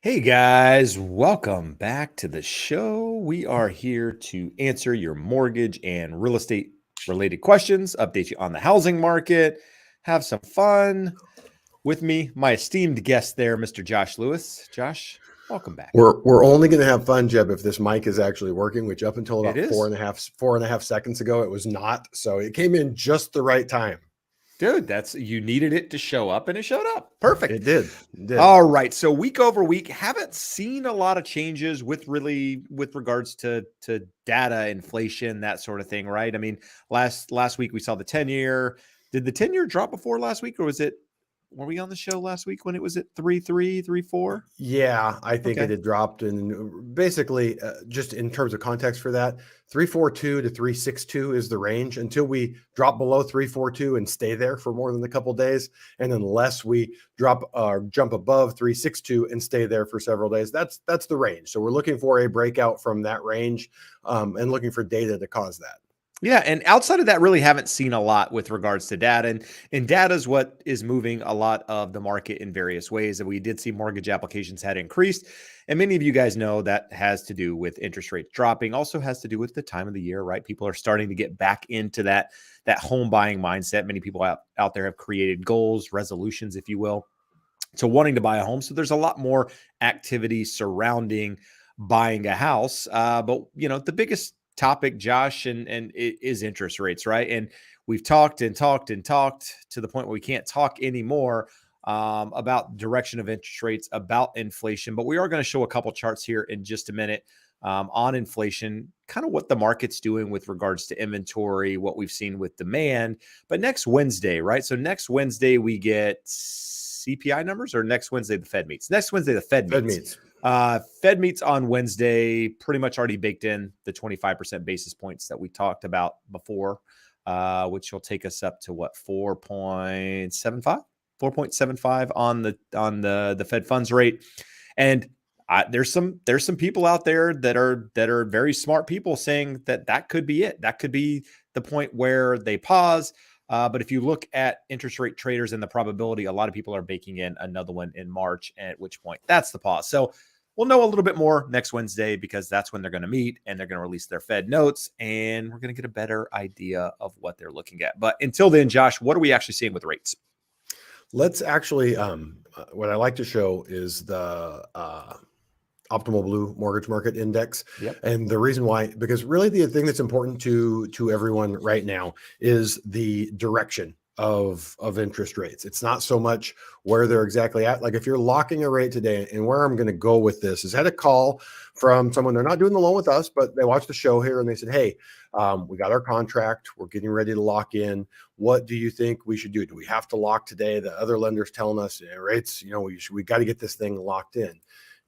Hey guys, welcome back to the show. We are here to answer your mortgage and real estate related questions, update you on the housing market, have some fun. With me, my esteemed guest there, Mr. Josh Lewis. Josh, welcome back. We're only going to have fun, Jeb, if this mic is actually working, which up until It about is. four and a half seconds ago, it was not. So it came in just the right time. Dude, you needed it to show up and it showed up. Perfect. It did. It did. All right. So week over week, haven't seen a lot of changes with regards to data, inflation, that sort of thing, right? I mean, last week we saw the 10-year. Did the 10-year drop before last week, or were we on the show last week when it was at 3.3, 3.4? Yeah, I think Okay. it had dropped. And basically, just in terms of context for that, 342 to 362 is the range until we drop below 342 and stay there for more than a couple of days. And unless we jump above 362 and stay there for several days, that's the range. So we're looking for a breakout from that range and looking for data to cause that. Yeah, and outside of that, really haven't seen a lot with regards to data. And data is what is moving a lot of the market in various ways. And we did see mortgage applications had increased. And many of you guys know that has to do with interest rates dropping, also has to do with the time of the year, right? People are starting to get back into that home buying mindset. Many people out there have created goals, resolutions, if you will, to wanting to buy a home. So there's a lot more activity surrounding buying a house. But the biggest topic, Josh, and it is interest rates, right? And we've talked and talked and talked to the point where we can't talk anymore about direction of interest rates, about inflation. But we are going to show a couple charts here in just a minute on inflation, kind of what the market's doing with regards to inventory, what we've seen with demand. But next Wednesday, right? So next Wednesday we get CPI numbers, or next Wednesday the Fed meets? Next Wednesday the Fed meets. Fed meets on Wednesday, pretty much already baked in the 25% basis points that we talked about before, which will take us up to what, 4.75 on the Fed funds rate. And there's some people out there that are very smart people saying that could be it. That could be the point where they pause. But if you look at interest rate traders and the probability, a lot of people are baking in another one in March, at which point that's the pause. So we'll know a little bit more next Wednesday, because that's when they're going to meet and they're going to release their Fed notes, and we're going to get a better idea of what they're looking at. But until then, Josh, what are we actually seeing with rates? Let's actually, what I like to show is the Optimal Blue Mortgage Market Index. Yep. And the reason why, because really the thing that's important to everyone right now is the direction of interest rates. It's not so much where they're exactly at. Like if you're locking a rate today, and where I'm going to go with this is, I had a call from someone, they're not doing the loan with us, but they watched the show here and they said, hey, we got our contract. We're getting ready to lock in. What do you think we should do? Do we have to lock today? The other lender's telling us rates, we got to get this thing locked in.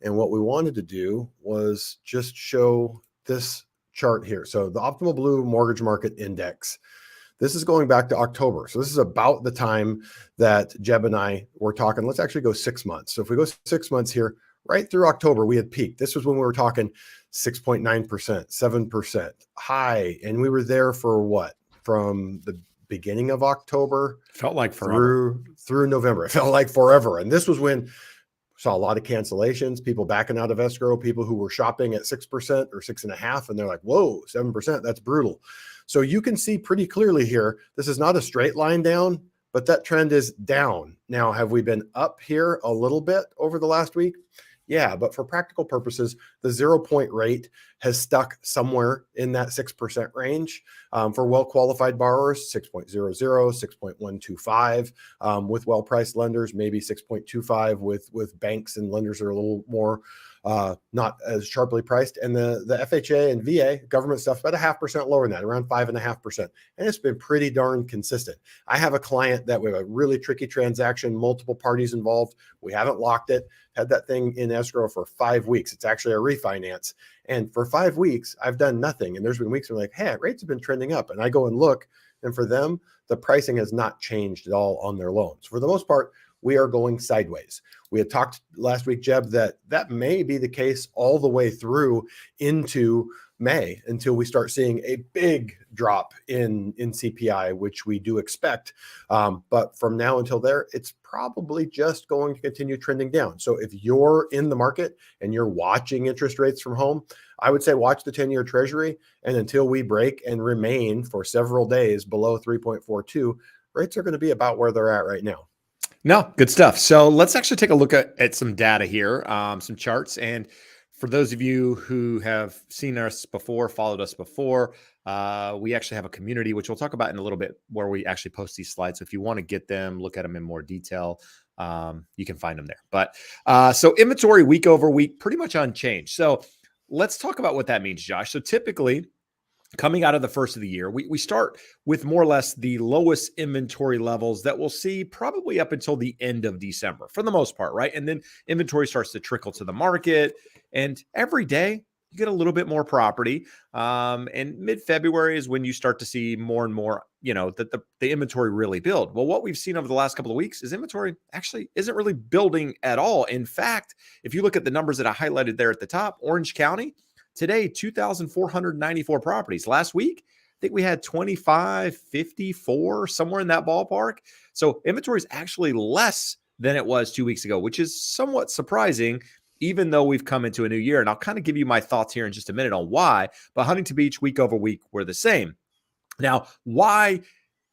And what we wanted to do was just show this chart here. So the Optimal Blue Mortgage Market Index, this is going back to October. So this is about the time that Jeb and I were talking. Let's actually go 6 months. So if we go 6 months here, right through October, we had peaked. This was when we were talking 6.9%, 7% high. And we were there for what? From the beginning of October. Felt like forever. Through November. It felt like forever. And this was when saw a lot of cancellations, people backing out of escrow, people who were shopping at 6% or 6.5%, and they're like, whoa, 7%, that's brutal. So you can see pretty clearly here, this is not a straight line down, but that trend is down. Now, have we been up here a little bit over the last week? Yeah, but for practical purposes, the 0-point rate has stuck somewhere in that 6% range. For well-qualified borrowers, 6.00, 6.125. With well-priced lenders, maybe 6.25 with banks and lenders that are a little more not as sharply priced. And the FHA and VA government stuff about 0.5% lower than that, around 5.5%. And it's been pretty darn consistent. I have a client that we have a really tricky transaction, multiple parties involved. We haven't locked it, had that thing in escrow for 5 weeks. It's actually a refinance. And for 5 weeks, I've done nothing. And there's been weeks where I'm like, hey, rates have been trending up. And I go and look, and for them, the pricing has not changed at all on their loans. For the most part, we are going sideways. We had talked last week, Jeb, that may be the case all the way through into May until we start seeing a big drop in CPI, which we do expect. But from now until there, it's probably just going to continue trending down. So if you're in the market and you're watching interest rates from home, I would say watch the 10-year Treasury. And until we break and remain for several days below 3.42, rates are going to be about where they're at right now. No, good stuff. So let's actually take a look at some data here, some charts. And for those of you who have seen us before, followed us before, we actually have a community, which we'll talk about in a little bit, where we actually post these slides. So if you want to get them, look at them in more detail, you can find them there. But so inventory week over week, pretty much unchanged. So let's talk about what that means, Josh. So typically, coming out of the first of the year, we start with more or less the lowest inventory levels that we'll see probably up until the end of December for the most part, right? And then inventory starts to trickle to the market. And every day you get a little bit more property. And mid-February is when you start to see more and more, that the inventory really build. Well, what we've seen over the last couple of weeks is inventory actually isn't really building at all. In fact, if you look at the numbers that I highlighted there at the top, Orange County, today, 2,494 properties. Last week, I think we had 2,554, somewhere in that ballpark. So inventory is actually less than it was 2 weeks ago, which is somewhat surprising, even though we've come into a new year. And I'll kind of give you my thoughts here in just a minute on why. But Huntington Beach, week over week, were the same. Now, why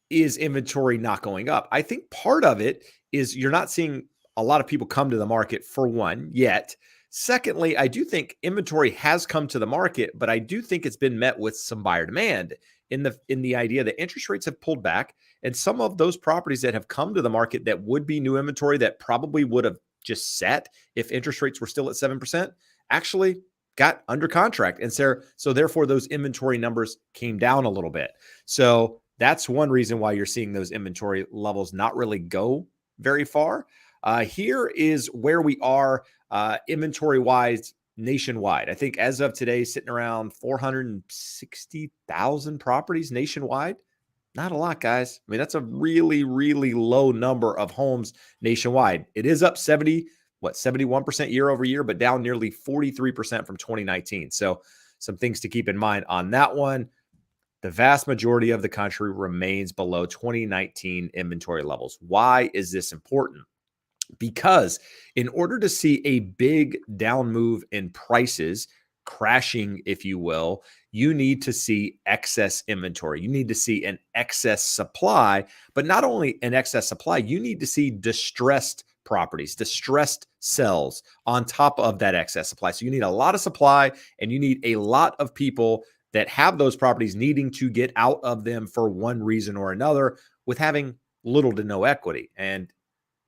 is inventory not going up? I think part of it is you're not seeing a lot of people come to the market, for one, yet. Secondly, I do think inventory has come to the market, but I do think it's been met with some buyer demand in the idea that interest rates have pulled back, and some of those properties that have come to the market that would be new inventory that probably would have just sat if interest rates were still at 7%, actually got under contract. And so therefore those inventory numbers came down a little bit. So that's one reason why you're seeing those inventory levels not really go very far. Here is where we are inventory-wise nationwide. I think as of today, sitting around 460,000 properties nationwide. Not a lot, guys. I mean, that's a really, really low number of homes nationwide. It is up 71% year over year, but down nearly 43% from 2019. So some things to keep in mind on that one. The vast majority of the country remains below 2019 inventory levels. Why is this important? Because in order to see a big down move in prices, crashing, if you will, you need to see excess inventory. You need to see an excess supply, but not only an excess supply, you need to see distressed properties, distressed sales on top of that excess supply. So you need a lot of supply, and you need a lot of people that have those properties needing to get out of them for one reason or another, with having little to no equity. And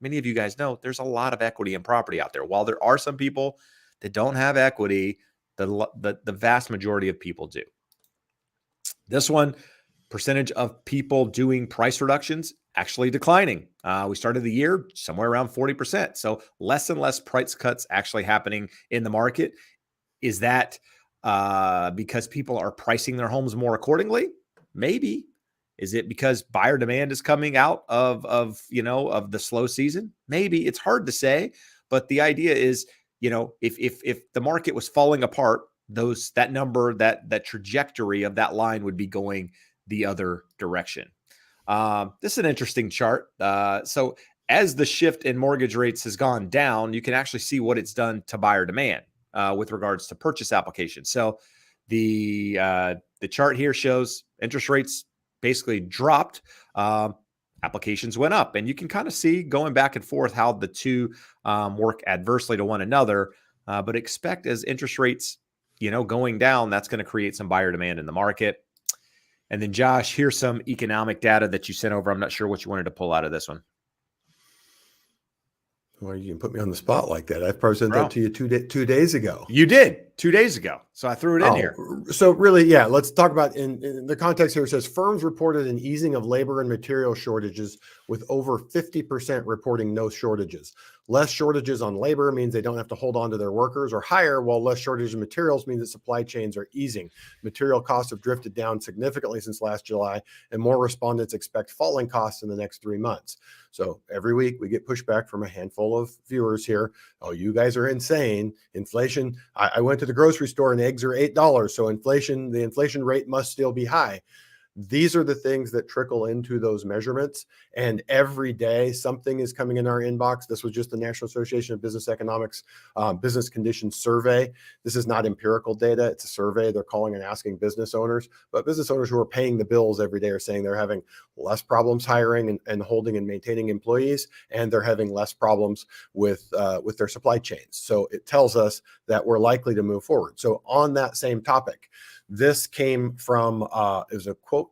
many of you guys know there's a lot of equity in property out there. While there are some people that don't have equity, the vast majority of people do. This one, percentage of people doing price reductions actually declining. We started the year somewhere around 40%. So less and less price cuts actually happening in the market. Is that because people are pricing their homes more accordingly? Maybe. Is it because buyer demand is coming out of the slow season? Maybe. It's hard to say, but the idea is, if the market was falling apart, that trajectory of that line would be going the other direction. This is an interesting chart. So as the shift in mortgage rates has gone down, you can actually see what it's done to buyer demand with regards to purchase applications. So the chart here shows interest rates basically dropped, applications went up, and you can kind of see going back and forth how the two work adversely to one another. But expect as interest rates, going down, that's going to create some buyer demand in the market. And then Josh, here's some economic data that you sent over. I'm not sure what you wanted to pull out of this one. Well, you can put me on the spot like that. I probably sent that to you 2 days ago. You did 2 days ago. So I threw it in here. So really, yeah, let's talk about in the context here. It says firms reported an easing of labor and material shortages, with over 50% reporting no shortages. Less shortages on labor means they don't have to hold on to their workers or hire, while less shortage of materials means that supply chains are easing. Material costs have drifted down significantly since last July, and more respondents expect falling costs in the next 3 months. So every week we get pushback from a handful of viewers here. Oh, you guys are insane. Inflation. I went to the grocery store and eggs are $8. So the inflation rate must still be high. These are the things that trickle into those measurements. And every day something is coming in our inbox. This was just the National Association of Business Economics Business Conditions Survey. This is not empirical data. It's a survey. They're calling and asking business owners, but business owners who are paying the bills every day are saying they're having less problems hiring and holding and maintaining employees, and they're having less problems with their supply chains. So it tells us that we're likely to move forward. So on that same topic, this came from, it was a quote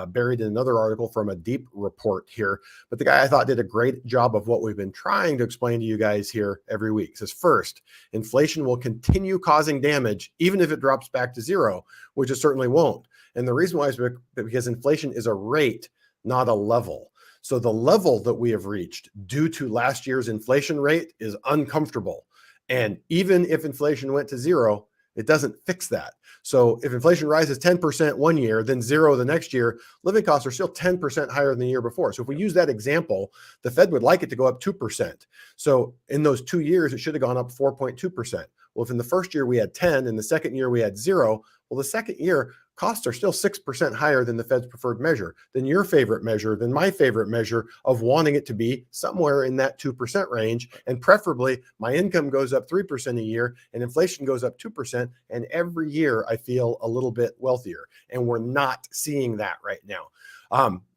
buried in another article from a deep report here. But the guy I thought did a great job of what we've been trying to explain to you guys here every week. It says, first, inflation will continue causing damage, even if it drops back to zero, which it certainly won't. And the reason why is because inflation is a rate, not a level. So the level that we have reached due to last year's inflation rate is uncomfortable. And even if inflation went to zero, it doesn't fix that. So if inflation rises 10% one year, then zero the next year, living costs are still 10% higher than the year before. So if we use that example, the Fed would like it to go up 2%. So in those 2 years, it should have gone up 4.2%. Well, if in the first year we had 10 and the second year we had zero, well, the second year costs are still 6% higher than the Fed's preferred measure, than your favorite measure, than my favorite measure of wanting it to be somewhere in that 2% range. And preferably my income goes up 3% a year and inflation goes up 2%. And every year I feel a little bit wealthier. And we're not seeing that right now.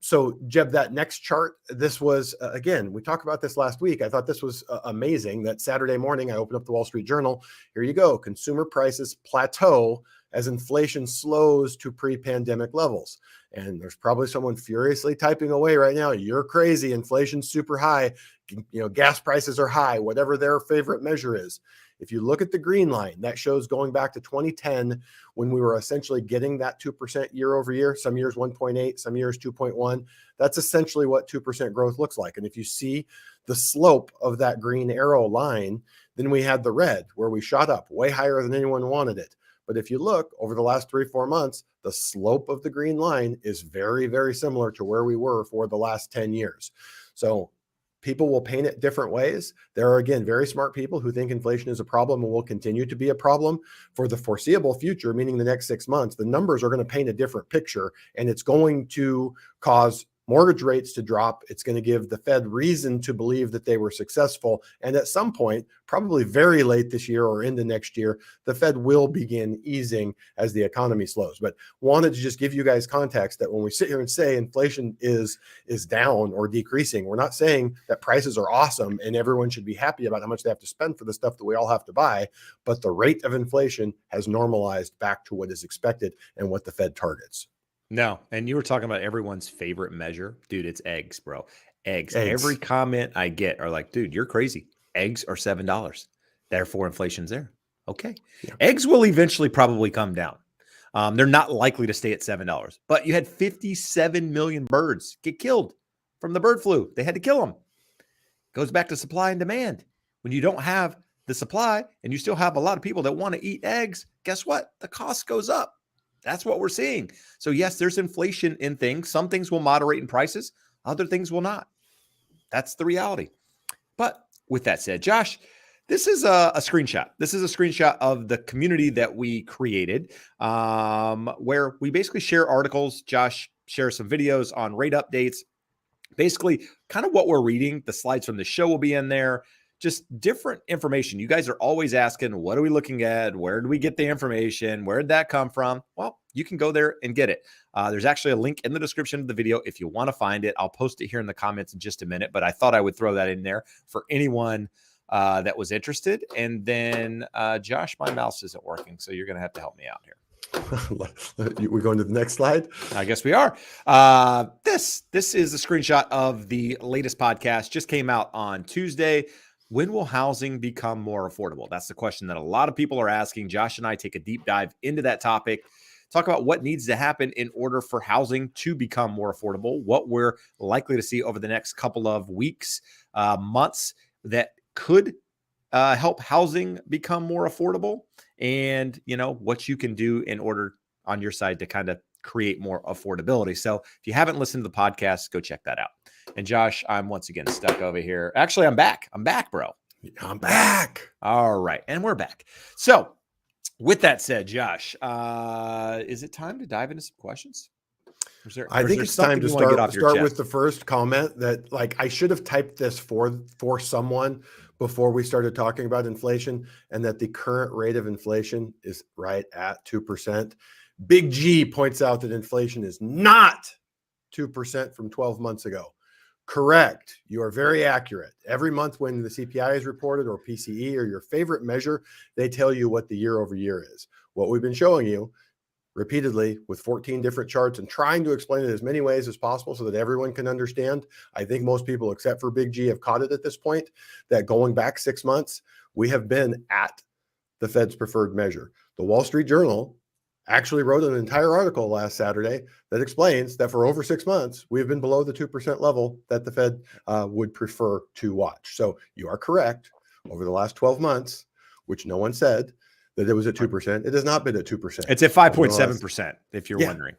So Jeb, that next chart, this was, again, we talked about this last week. I thought this was amazing that Saturday morning, I opened up the Wall Street Journal. Here you go. Consumer prices plateau as inflation slows to pre-pandemic levels. And there's probably someone furiously typing away right now. You're crazy. Inflation's super high. Gas prices are high, whatever their favorite measure is. If you look at the green line, that shows going back to 2010, when we were essentially getting that 2% year over year, some years 1.8, some years 2.1. That's essentially what 2% growth looks like. And if you see the slope of that green arrow line, then we had the red where we shot up way higher than anyone wanted it. But if you look over the last 3-4 months, the slope of the green line is very, very similar to where we were for the last 10 years. So people will paint it different ways. There are, again, very smart people who think inflation is a problem and will continue to be a problem for the foreseeable future, meaning the next 6 months. The numbers are going to paint a different picture, and it's going to cause mortgage rates to drop. It's going to give the Fed reason to believe that they were successful. And at some point, probably very late this year or into next year, the Fed will begin easing as the economy slows. But wanted to just give you guys context that when we sit here and say inflation is down or decreasing, we're not saying that prices are awesome and everyone should be happy about how much they have to spend for the stuff that we all have to buy. But the rate of inflation has normalized back to what is expected and what the Fed targets. No. And you were talking about everyone's favorite measure. Dude, it's eggs, bro. Eggs. Eggs. Every comment I get are like, dude, you're crazy. Eggs are $7. Therefore, inflation's there. Okay. Yeah. Eggs will eventually probably come down. They're not likely to stay at $7. But you had 57 million birds get killed from the bird flu. They had to kill them. Goes back to supply and demand. When you don't have the supply and you still have a lot of people that want to eat eggs, guess what? The cost goes up. That's what we're seeing. So yes, there's inflation in things. Some things will moderate in prices. Other things will not. That's the reality. But with that said, Josh, this is a screenshot. This is a screenshot of the community that we created, where we basically share articles. Josh shares some videos on rate updates. Basically, kind of what we're reading. The slides from the show will be in there. Just different information. You guys are always asking, what are we looking at? Where do we get the information? Where did that come from? Well, you can go there and get it. There's actually a link in the description of the video if you want to find it. I'll post it here in the comments in just a minute, but I thought I would throw that in there for anyone that was interested. And then, Josh, my mouse isn't working, so you're going to have to help me out here. We're going to the next slide. I guess we are. This is a screenshot of the latest podcast. Just came out on Tuesday. When will housing become more affordable? That's the question that a lot of people are asking. Josh and I take a deep dive into that topic, talk about what needs to happen in order for housing to become more affordable, what we're likely to see over the next couple of weeks, months that could help housing become more affordable, and what you can do in order on your side to kind of create more affordability. So if you haven't listened to the podcast, go check that out. And Josh, I'm once again stuck over here. Actually, I'm back, bro. I'm back. All right, and we're back. So with that said, Josh, is it time to dive into some questions? I think it's time to start with the first comment that, like, I should have typed this for someone before we started talking about inflation, and that the current rate of inflation is right at 2%. Big G points out that inflation is not 2% from 12 months ago. Correct. You are very accurate. Every month when the CPI is reported, or PCE, or your favorite measure, they tell you what the year over year is. What we've been showing you repeatedly with 14 different charts and trying to explain it as many ways as possible so that everyone can understand. I think most people, except for Big G, have caught it at this point, that going back 6 months, we have been at the Fed's preferred measure. The Wall Street Journal actually wrote an entire article last Saturday that explains that for over 6 months, we have been below the 2% level that the Fed would prefer to watch. So you are correct. Over the last 12 months, which no one said that it was at 2%. It has not been at 2%. It's at 5.7%, if you're wondering.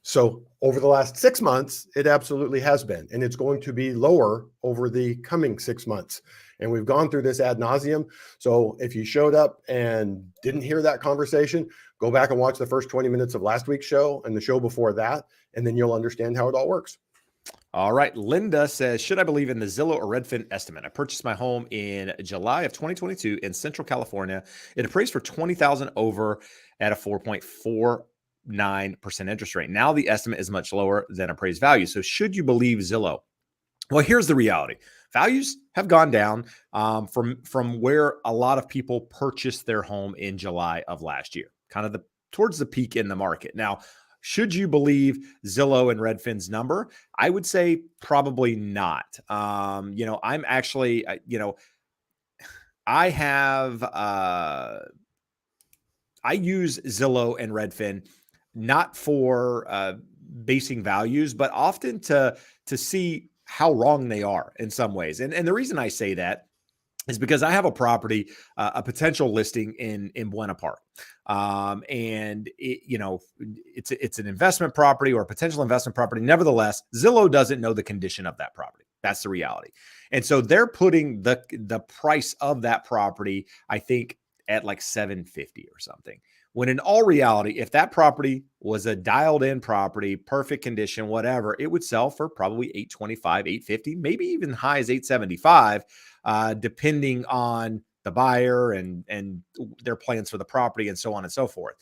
So over the last 6 months, it absolutely has been, and it's going to be lower over the coming 6 months. And we've gone through this ad nauseum. So if you showed up and didn't hear that conversation, go back and watch the first 20 minutes of last week's show and the show before that, and then you'll understand how it all works. All right. Linda says, should I believe in the Zillow or Redfin estimate? I purchased my home in July of 2022 in Central California. It appraised for $20,000 over at a 4.49% interest rate. Now the estimate is much lower than appraised value. So should you believe Zillow? Well, here's the reality. Values have gone down from where a lot of people purchased their home in July of last year, kind of towards the peak in the market. Now, should you believe Zillow and Redfin's number? I would say probably not. I'm actually, I use Zillow and Redfin not for basing values, but often to see how wrong they are in some ways. And the reason I say that is because I have a property, a potential listing in Buena Park. And it's an investment property or a potential investment property. Nevertheless, Zillow doesn't know the condition of that property. That's the reality. And so they're putting the price of that property, I think, at like $750 or something. When in all reality, if that property was a dialed in property, perfect condition, whatever, it would sell for probably $825, $850, maybe even high as $875, depending on the buyer and their plans for the property and so on and so forth.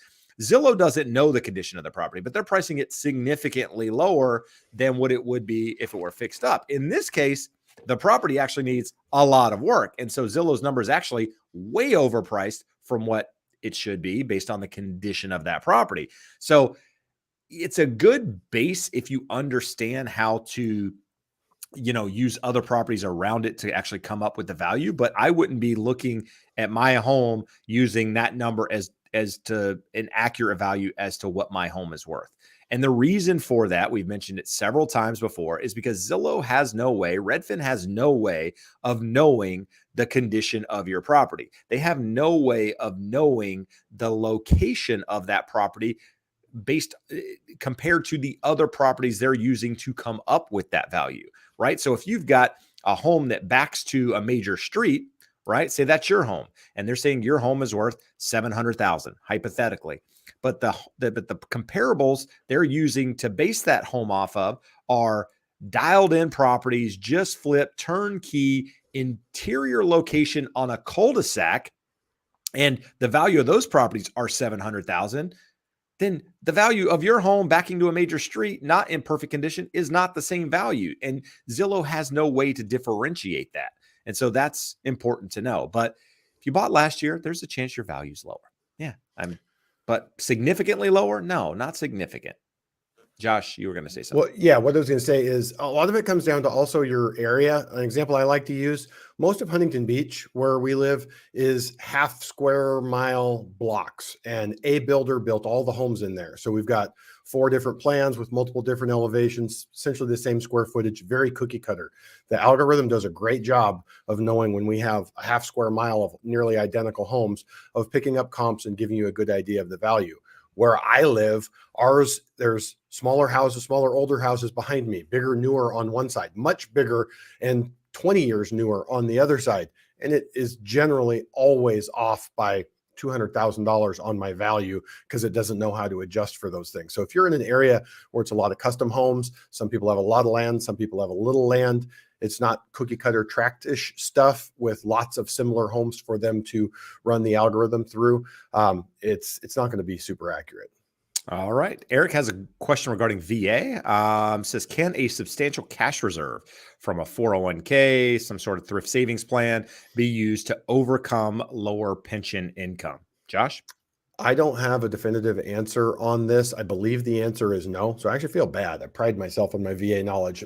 Zillow doesn't know the condition of the property, but they're pricing it significantly lower than what it would be if it were fixed up. In this case, the property actually needs a lot of work. And so Zillow's number is actually way overpriced from what it should be based on the condition of that property. So it's a good base if you understand how to, use other properties around it to actually come up with the value. But I wouldn't be looking at my home using that number as to an accurate value as to what my home is worth. And the reason for that, we've mentioned it several times before, is because Zillow has no way, Redfin has no way of knowing the condition of your property. They have no way of knowing the location of that property based compared to the other properties they're using to come up with that value, right? So if you've got a home that backs to a major street, right? Say that's your home, and they're saying your home is worth $700,000, hypothetically. But the comparables they're using to base that home off of are dialed in properties, just flip, turnkey, interior location on a cul-de-sac, and the value of those properties are $700,000. Then the value of your home backing to a major street, not in perfect condition, is not the same value. And Zillow has no way to differentiate that. And so that's important to know. But if you bought last year, there's a chance your value's lower. Yeah. But significantly lower? No, not significant. Josh, you were going to say Well, something. yeah, what I was going to say is a lot of it comes down to also your area. An example I like to use, most of Huntington Beach, where we live, is half square mile blocks, and a builder built all the homes in there. So we've got 4 different plans with multiple different elevations, essentially the same square footage, very cookie cutter. The algorithm does a great job of knowing when we have a half square mile of nearly identical homes, of picking up comps and giving you a good idea of the value. Where I live, there's smaller houses, smaller, older houses behind me, bigger, newer on one side, much bigger and 20 years newer on the other side. And it is generally always off by $200,000 on my value because it doesn't know how to adjust for those things. So if you're in an area where it's a lot of custom homes, some people have a lot of land, some people have a little land. It's not cookie cutter tract-ish stuff with lots of similar homes for them to run the algorithm through. It's not going to be super accurate. All right. Eric has a question regarding VA. Says, can a substantial cash reserve from a 401k, some sort of thrift savings plan, be used to overcome lower pension income? Josh? I don't have a definitive answer on this. I believe the answer is no. So I actually feel bad. I pride myself on my VA knowledge.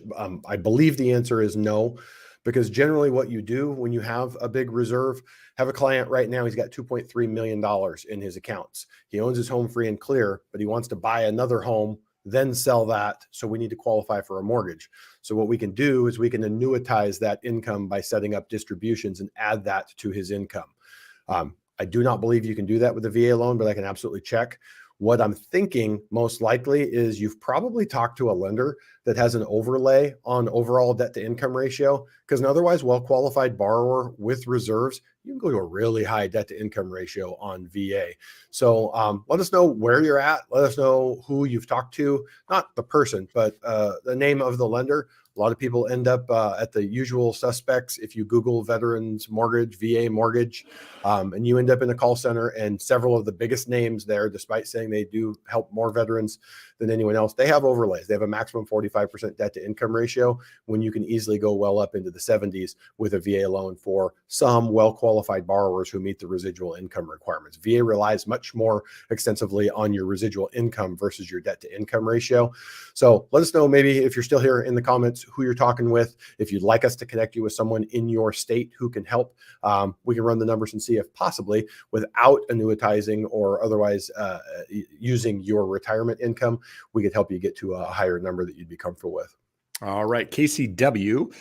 I believe the answer is no, because generally what you do when you have a big reserve, have a client right now, he's got $2.3 million in his accounts. He owns his home free and clear, but he wants to buy another home, then sell that. So we need to qualify for a mortgage. So what we can do is we can annuitize that income by setting up distributions and add that to his income. I do not believe you can do that with a VA loan, but I can absolutely check. What I'm thinking most likely is you've probably talked to a lender that has an overlay on overall debt to income ratio, because an otherwise well-qualified borrower with reserves, you can go to a really high debt to income ratio on VA. So let us know where you're at. Let us know who you've talked to, not the person, but the name of the lender. A lot of people end up at the usual suspects. If you Google veterans mortgage, VA mortgage, and you end up in a call center, and several of the biggest names there, despite saying they do help more veterans than anyone else, they have overlays. They have a maximum 45% debt to income ratio, when you can easily go well up into the 70s with a VA loan for some well-qualified borrowers who meet the residual income requirements. VA relies much more extensively on your residual income versus your debt to income ratio. So let us know, maybe if you're still here, in the comments who you're talking with. If you'd like us to connect you with someone in your state who can help, we can run the numbers and see if possibly, without annuitizing or otherwise using your retirement income, we could help you get to a higher number that you'd be comfortable with. All right. KCW,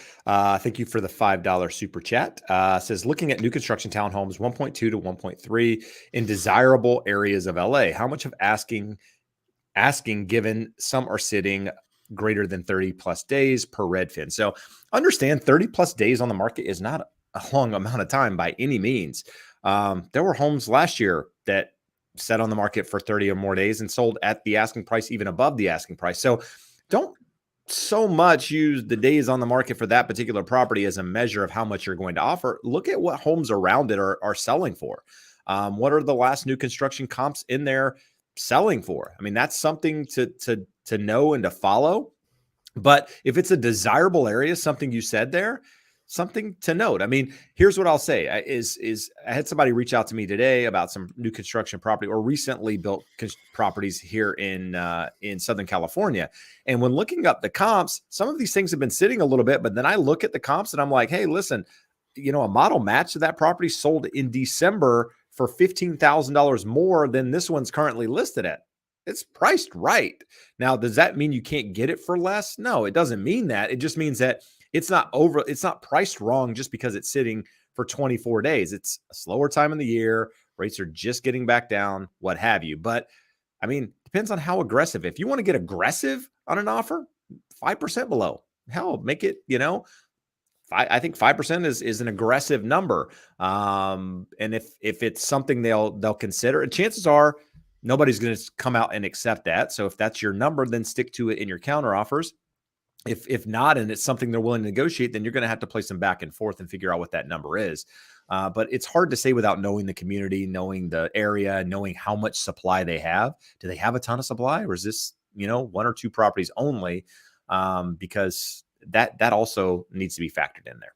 thank you for the $5 super chat. Says, looking at new construction townhomes, 1.2 to 1.3 in desirable areas of LA. How much of asking, given some are sitting greater than 30 plus days per Redfin? So understand, 30 plus days on the market is not a long amount of time by any means. There were homes last year that sat on the market for 30 or more days and sold at the asking price, even above the asking price. So don't so much use the days on the market for that particular property as a measure of how much you're going to offer. Look at what homes around it are selling for. What are the last new construction comps in there selling for? I mean, that's something to know and to follow. But if it's a desirable area, something you said there, something to note. I mean, here's what I'll say is I had somebody reach out to me today about some new construction property or recently built properties here in Southern California. And when looking up the comps, some of these things have been sitting a little bit, but then I look at the comps and I'm like, hey, listen, a model match to that property sold in December for $15,000 more than this one's currently listed at. It's priced right. Now, does that mean you can't get it for less? No, it doesn't mean that. It just means that it's not priced wrong just because it's sitting for 24 days. It's a slower time in the year. Rates are just getting back down, what have you. But I mean, depends on how aggressive. If you want to get aggressive on an offer, 5% below. Hell, make it, I think 5% is an aggressive number. And if it's something they'll consider, and chances are nobody's going to come out and accept that. So if that's your number, then stick to it in your counter offers. If not, and it's something they're willing to negotiate, then you're going to have to play some back and forth and figure out what that number is. But it's hard to say without knowing the community, knowing the area, knowing how much supply they have. Do they have a ton of supply, or is this, 1 or 2 properties only? Because that also needs to be factored in there.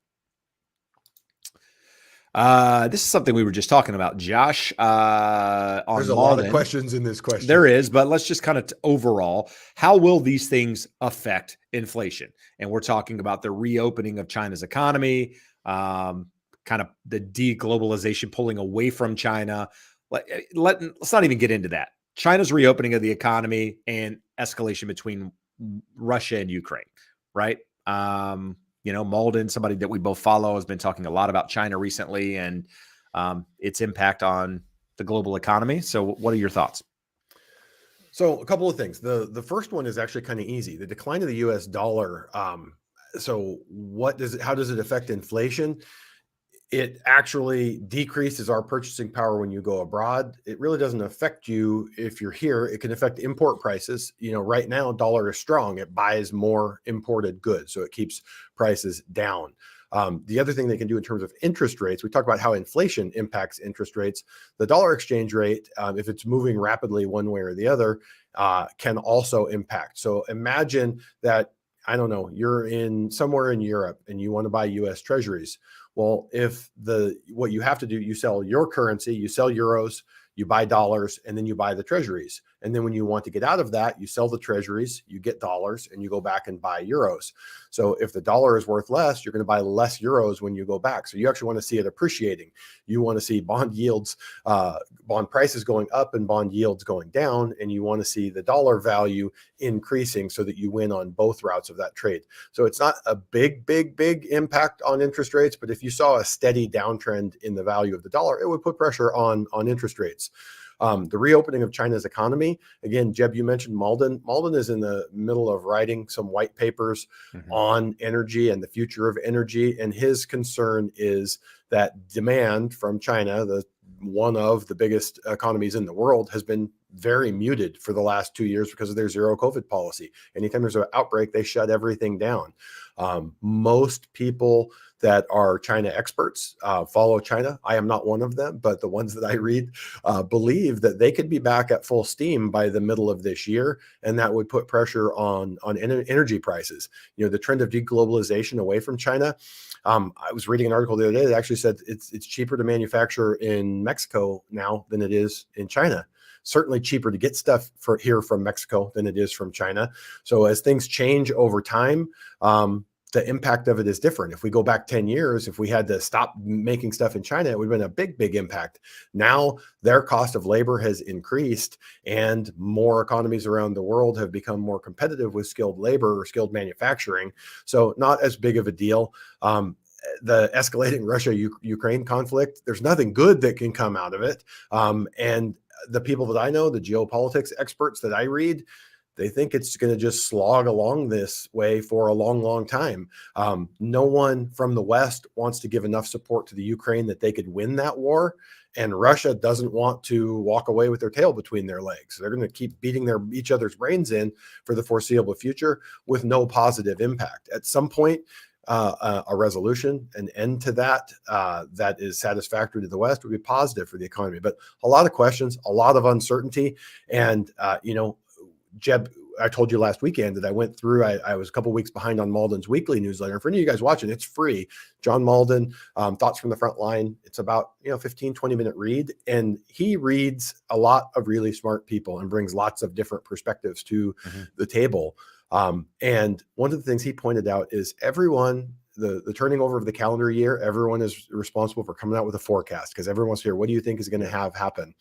This is something we were just talking about, Josh, There's on a lot of Malden. questions in this question. There is, but let's just kind of overall, how will these things affect inflation? And we're talking about the reopening of China's economy, kind of the deglobalization pulling away from China. Let's not even get into that. China's reopening of the economy and escalation between Russia and Ukraine, right? Malden, somebody that we both follow, has been talking a lot about China recently and its impact on the global economy. So what are your thoughts? So a couple of things. The first one is actually kind of easy. The decline of the US dollar. So how does it affect inflation? It actually decreases our purchasing power when you go abroad. It really doesn't affect you if you're here. It can affect import prices. Right now, dollar is strong. It buys more imported goods, so it keeps prices down. The other thing they can do in terms of interest rates, we talk about how inflation impacts interest rates. The dollar exchange rate, if it's moving rapidly one way or the other, can also impact. So imagine that, I don't know, you're somewhere in Europe and you want to buy US treasuries. Well, what you have to do, you sell your currency, you sell euros, you buy dollars, and then you buy the treasuries. And then when you want to get out of that, you sell the treasuries, you get dollars, and you go back and buy euros. So if the dollar is worth less, you're going to buy less euros when you go back. So you actually want to see it appreciating. You want to see bond yields, bond prices going up and bond yields going down, and you want to see the dollar value increasing so that you win on both routes of that trade. So it's not a big impact on interest rates, but if you saw a steady downtrend in the value of the dollar, it would put pressure on interest rates. The reopening of China's economy, again, Jeb, you mentioned Malden. Malden is in the middle of writing some white papers on energy and the future of energy. And his concern is that demand from China, one of the biggest economies in the world, has been very muted for the last 2 years because of their zero COVID policy. Anytime there's an outbreak, they shut everything down. Most people that are China experts follow China. I am not one of them, but the ones that I read believe that they could be back at full steam by the middle of this year, and that would put pressure on energy prices. The trend of deglobalization away from China. I was reading an article the other day that actually said it's cheaper to manufacture in Mexico now than it is in China. Certainly cheaper to get stuff here from Mexico than it is from China. So as things change over time, the impact of it is different. If we go back 10 years, if we had to stop making stuff in China, it would have been a big impact. Now their cost of labor has increased, and more economies around the world have become more competitive with skilled labor or skilled manufacturing. So not as big of a deal. The escalating Russia-Ukraine conflict, there's nothing good that can come out of it. And the people that I know, the geopolitics experts that I read, they think it's going to just slog along this way for a long time. No one from the West wants to give enough support to the Ukraine that they could win that war. And Russia doesn't want to walk away with their tail between their legs. They're going to keep beating each other's brains in for the foreseeable future with no positive impact. At some point, a resolution, an end to that that is satisfactory to the West would be positive for the economy. But a lot of questions, a lot of uncertainty. And, Jeb, I told you last weekend that I went through, I was a couple weeks behind on Malden's weekly newsletter. For any of you guys watching, it's free. John Malden, Thoughts from the Front Line. It's about, 15, 20-minute read. And he reads a lot of really smart people and brings lots of different perspectives to the table. And one of the things he pointed out is everyone, the turning over of the calendar year, everyone is responsible for coming out with a forecast because everyone wants to hear, what do you think is going to have happen?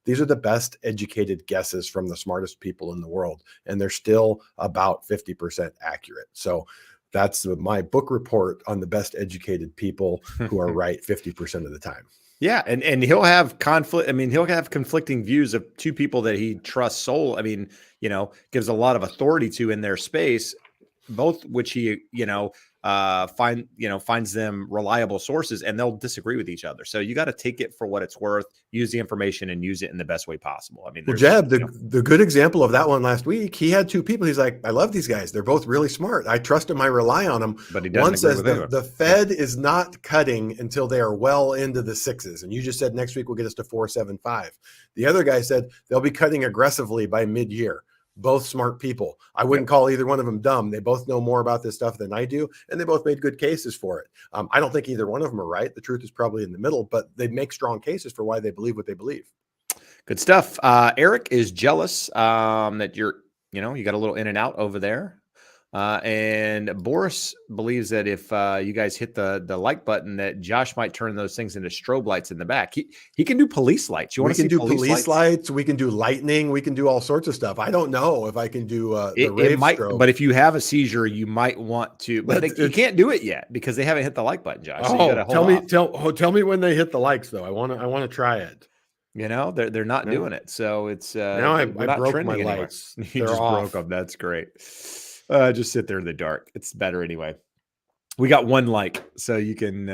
These are the best educated guesses from the smartest people in the world, and they're still about 50% accurate. So that's my book report on the best educated people who are right 50% of the time. Yeah, and he'll have conflict. I mean, he'll have conflicting views of two people that he trusts gives a lot of authority to in their space, both which he, finds them reliable sources, and they'll disagree with each other. So you got to take it for what it's worth, use the information, and use it in the best way possible. I mean, well, Jeb, the good example of that one last week, he had two people. He's like, I love these guys. They're both really smart. I trust them. I rely on them. But he one says the Fed is not cutting until they are well into the sixes. And you just said next week will get us to 4.75. The other guy said they'll be cutting aggressively by mid-year. both smart people. I Yep. wouldn't call either one of them dumb. They both know more about this stuff than I do, and they both made good cases for it. I don't think either one of them are right. The truth is probably in the middle, but they make strong cases for why they believe what they believe. Good stuff. Eric is jealous that you got a little in and out over there. And Boris believes that if you guys hit the like button, that Josh might turn those things into strobe lights in the back. He can do police lights. You want We to can see do police police lights? lights. We can do lightning. We can do all sorts of stuff. I don't know if I can do the It rave might, strobe. but if you have a seizure, you might want to. But you can't do it yet because they haven't hit the like button, Josh. So you got to hold off. Tell me when they hit the likes though. I want to try it. They're not No. doing it. So it's Now we're I not broke my trending anywhere. lights. You They're just off. broke them. That's great. Just sit there in the dark. It's better anyway. We got one like, so you can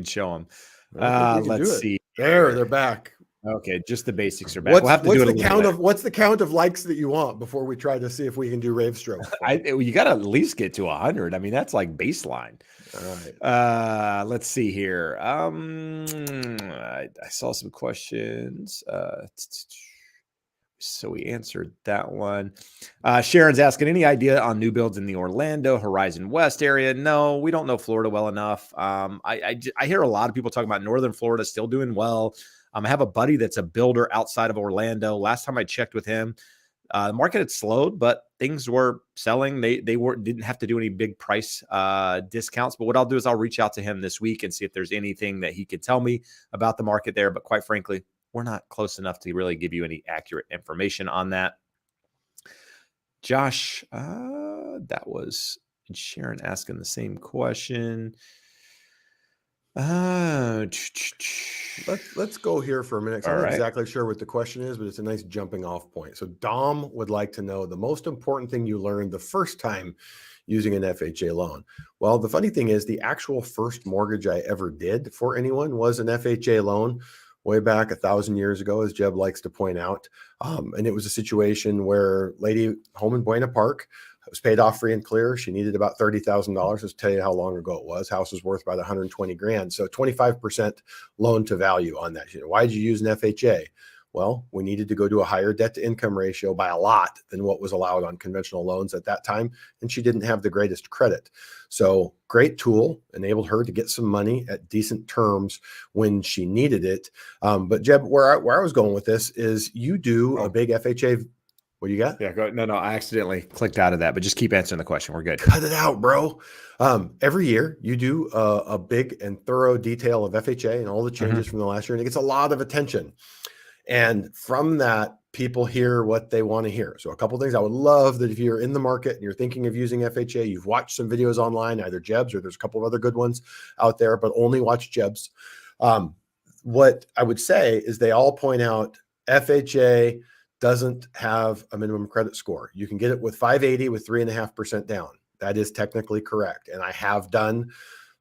show them. Let's see. There, they're back. Okay, just the basics are back. We'll have to do it a little bit. What's the count of likes that you want before we try to see if we can do rave stroke? You got to at least get to 100. I mean, that's like baseline. All right. Let's see here. I saw some questions. So we answered that one. Sharon's asking, any idea on new builds in the Orlando Horizon West area? No, we don't know Florida well enough. I hear a lot of people talking about Northern Florida still doing well. I have a buddy that's a builder outside of Orlando. Last time I checked with him, the market had slowed, but things were selling. They didn't have to do any big price discounts. But what I'll do is I'll reach out to him this week and see if there's anything that he could tell me about the market there. But quite frankly, we're not close enough to really give you any accurate information on that. Josh, that was Sharon asking the same question. Let's go here for a minute. I'm not exactly sure what the question is, but it's a nice jumping off point. So Dom would like to know the most important thing you learned the first time using an FHA loan. Well, the funny thing is the actual first mortgage I ever did for anyone was an FHA loan way back 1,000 years ago, as Jeb likes to point out. And it was a situation where lady home in Buena Park was paid off free and clear. She needed about $30,000. Let's tell you how long ago it was. House was worth about 120 grand. So 25% loan to value on that. Why did you use an FHA? Well, we needed to go to a higher debt to income ratio by a lot than what was allowed on conventional loans at that time. And she didn't have the greatest credit. So great tool, enabled her to get some money at decent terms when she needed it. But Jeb, where I was going with this is you do a big FHA. What do you got? Yeah, go. No, I accidentally clicked out of that, but just keep answering the question. We're good. Cut it out, bro. Every year you do a big and thorough detail of FHA and all the changes from the last year, and it gets a lot of attention. And from that, people hear what they want to hear. So a couple of things I would love that if you're in the market and you're thinking of using FHA, you've watched some videos online, either Jeb's or there's a couple of other good ones out there, but only watch Jeb's. What I would say is they all point out FHA doesn't have a minimum credit score. You can get it with 580 with 3.5% down. That is technically correct. And I have done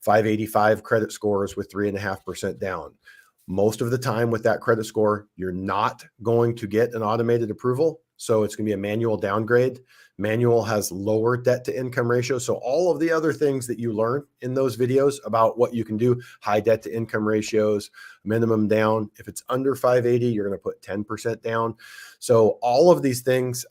585 credit scores with 3.5% down. Most of the time with that credit score, you're not going to get an automated approval. So it's going to be a manual downgrade. Manual has lower debt to income ratio. So all of the other things that you learn in those videos about what you can do, high debt to income ratios, minimum down. If it's under 580, you're going to put 10% down. So all of these things,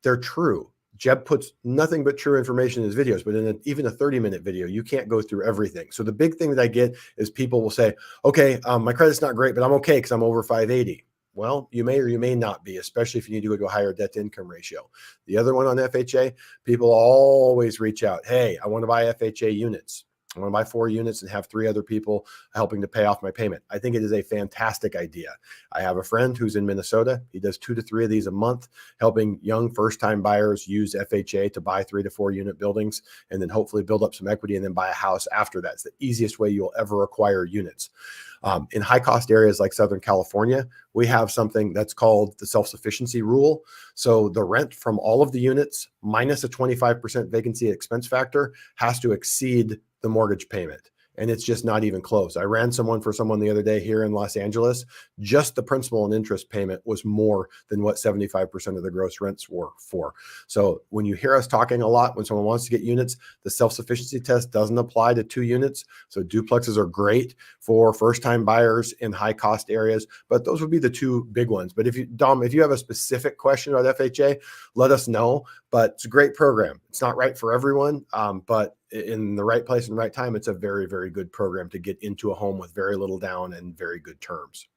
they're true. Jeb puts nothing but true information in his videos, but in even a 30-minute video, you can't go through everything. So the big thing that I get is people will say, okay, my credit's not great, but I'm okay because I'm over 580. Well, you may or you may not be, especially if you need to go to a higher debt to income ratio. The other one on FHA, people always reach out. Hey, I want to buy FHA units. I want to buy 4 units and have 3 other people helping to pay off my payment. I think it is a fantastic idea. I have a friend who's in Minnesota. He does 2 to 3 of these a month, helping young first-time buyers use FHA to buy 3 to 4 unit buildings and then hopefully build up some equity and then buy a house after that. It's the easiest way you'll ever acquire units. In high-cost areas like Southern California, we have something that's called the self-sufficiency rule. So the rent from all of the units minus a 25% vacancy expense factor has to exceed the mortgage payment. and it's just not even close. I ran for someone the other day here in Los Angeles. Just the principal and interest payment was more than what 75% of the gross rents were for. So when you hear us talking a lot, when someone wants to get units, the self-sufficiency test doesn't apply to 2 units. So duplexes are great for first-time buyers in high-cost areas, but those would be the 2 big ones. But if you have a specific question about FHA, let us know. But it's a great program. It's not right for everyone, but in the right place and right time, it's a very, very good program to get into a home with very little down and very good terms.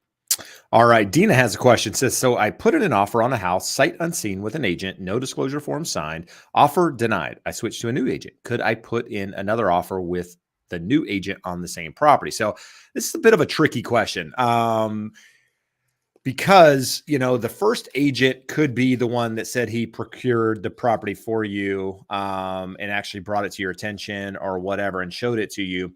All right. Dina has a question. Says, so I put in an offer on a house, sight unseen with an agent, no disclosure form signed, offer denied. I switched to a new agent. Could I put in another offer with the new agent on the same property? So this is a bit of a tricky question. Because, the first agent could be the one that said he procured the property for you, and actually brought it to your attention or whatever and showed it to you.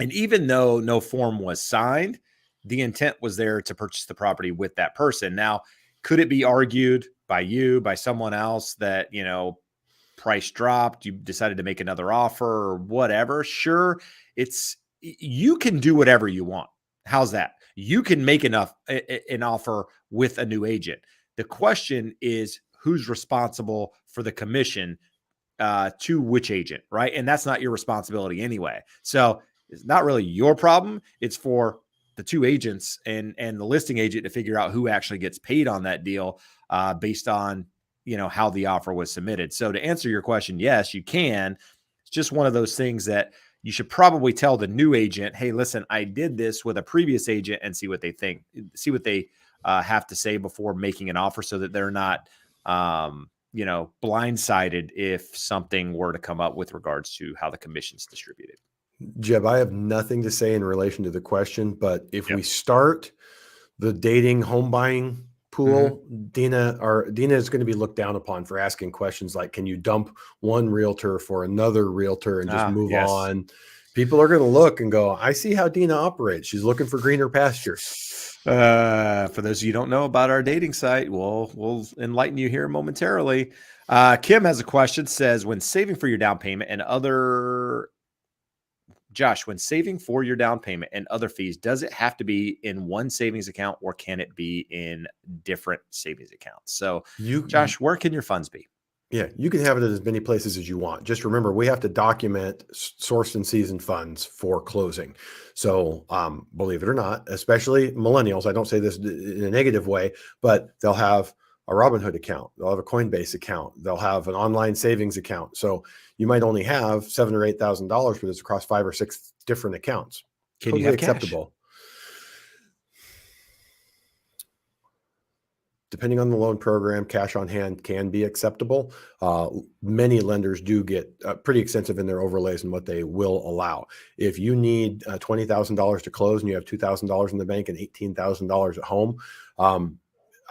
And even though no form was signed, the intent was there to purchase the property with that person. Now, could it be argued by you, by someone else that, price dropped, you decided to make another offer or whatever? Sure. You can do whatever you want. How's that? You can make an offer with a new agent. The question is, who's responsible for the commission to which agent, right? And that's not your responsibility anyway. So it's not really your problem. It's for the 2 agents and the listing agent to figure out who actually gets paid on that deal based on, how the offer was submitted. So to answer your question, yes, you can. It's just one of those things that you should probably tell the new agent, hey, listen, I did this with a previous agent, and see what they think, see what they have to say before making an offer, so that they're not, blindsided if something were to come up with regards to how the commission's distributed. Jeb, I have nothing to say in relation to the question, but if Yep. we start the dating home buying pool, Dina is going to be looked down upon for asking questions like, can you dump one realtor for another realtor and just move on? People are going to look and go, I see how Dina operates. She's looking for greener pastures. For those of you who don't know about our dating site, we'll enlighten you here momentarily. Kim has a question, says, when saving for your down payment and other fees, does it have to be in one savings account, or can it be in different savings accounts? So Josh, where can your funds be? Yeah, you can have it at as many places as you want. Just remember, we have to document sourced and seasoned funds for closing. So believe it or not, especially millennials, I don't say this in a negative way, but they'll have a Robinhood account. They'll have a Coinbase account. They'll have an online savings account. So you might only have $7,000 or $8,000, but it's across 5 or 6 different accounts. Can totally you have acceptable. Cash? Depending on the loan program, cash on hand can be acceptable. Many lenders do get pretty extensive in their overlays and what they will allow. If you need $20,000 to close and you have $2,000 in the bank and $18,000 at home,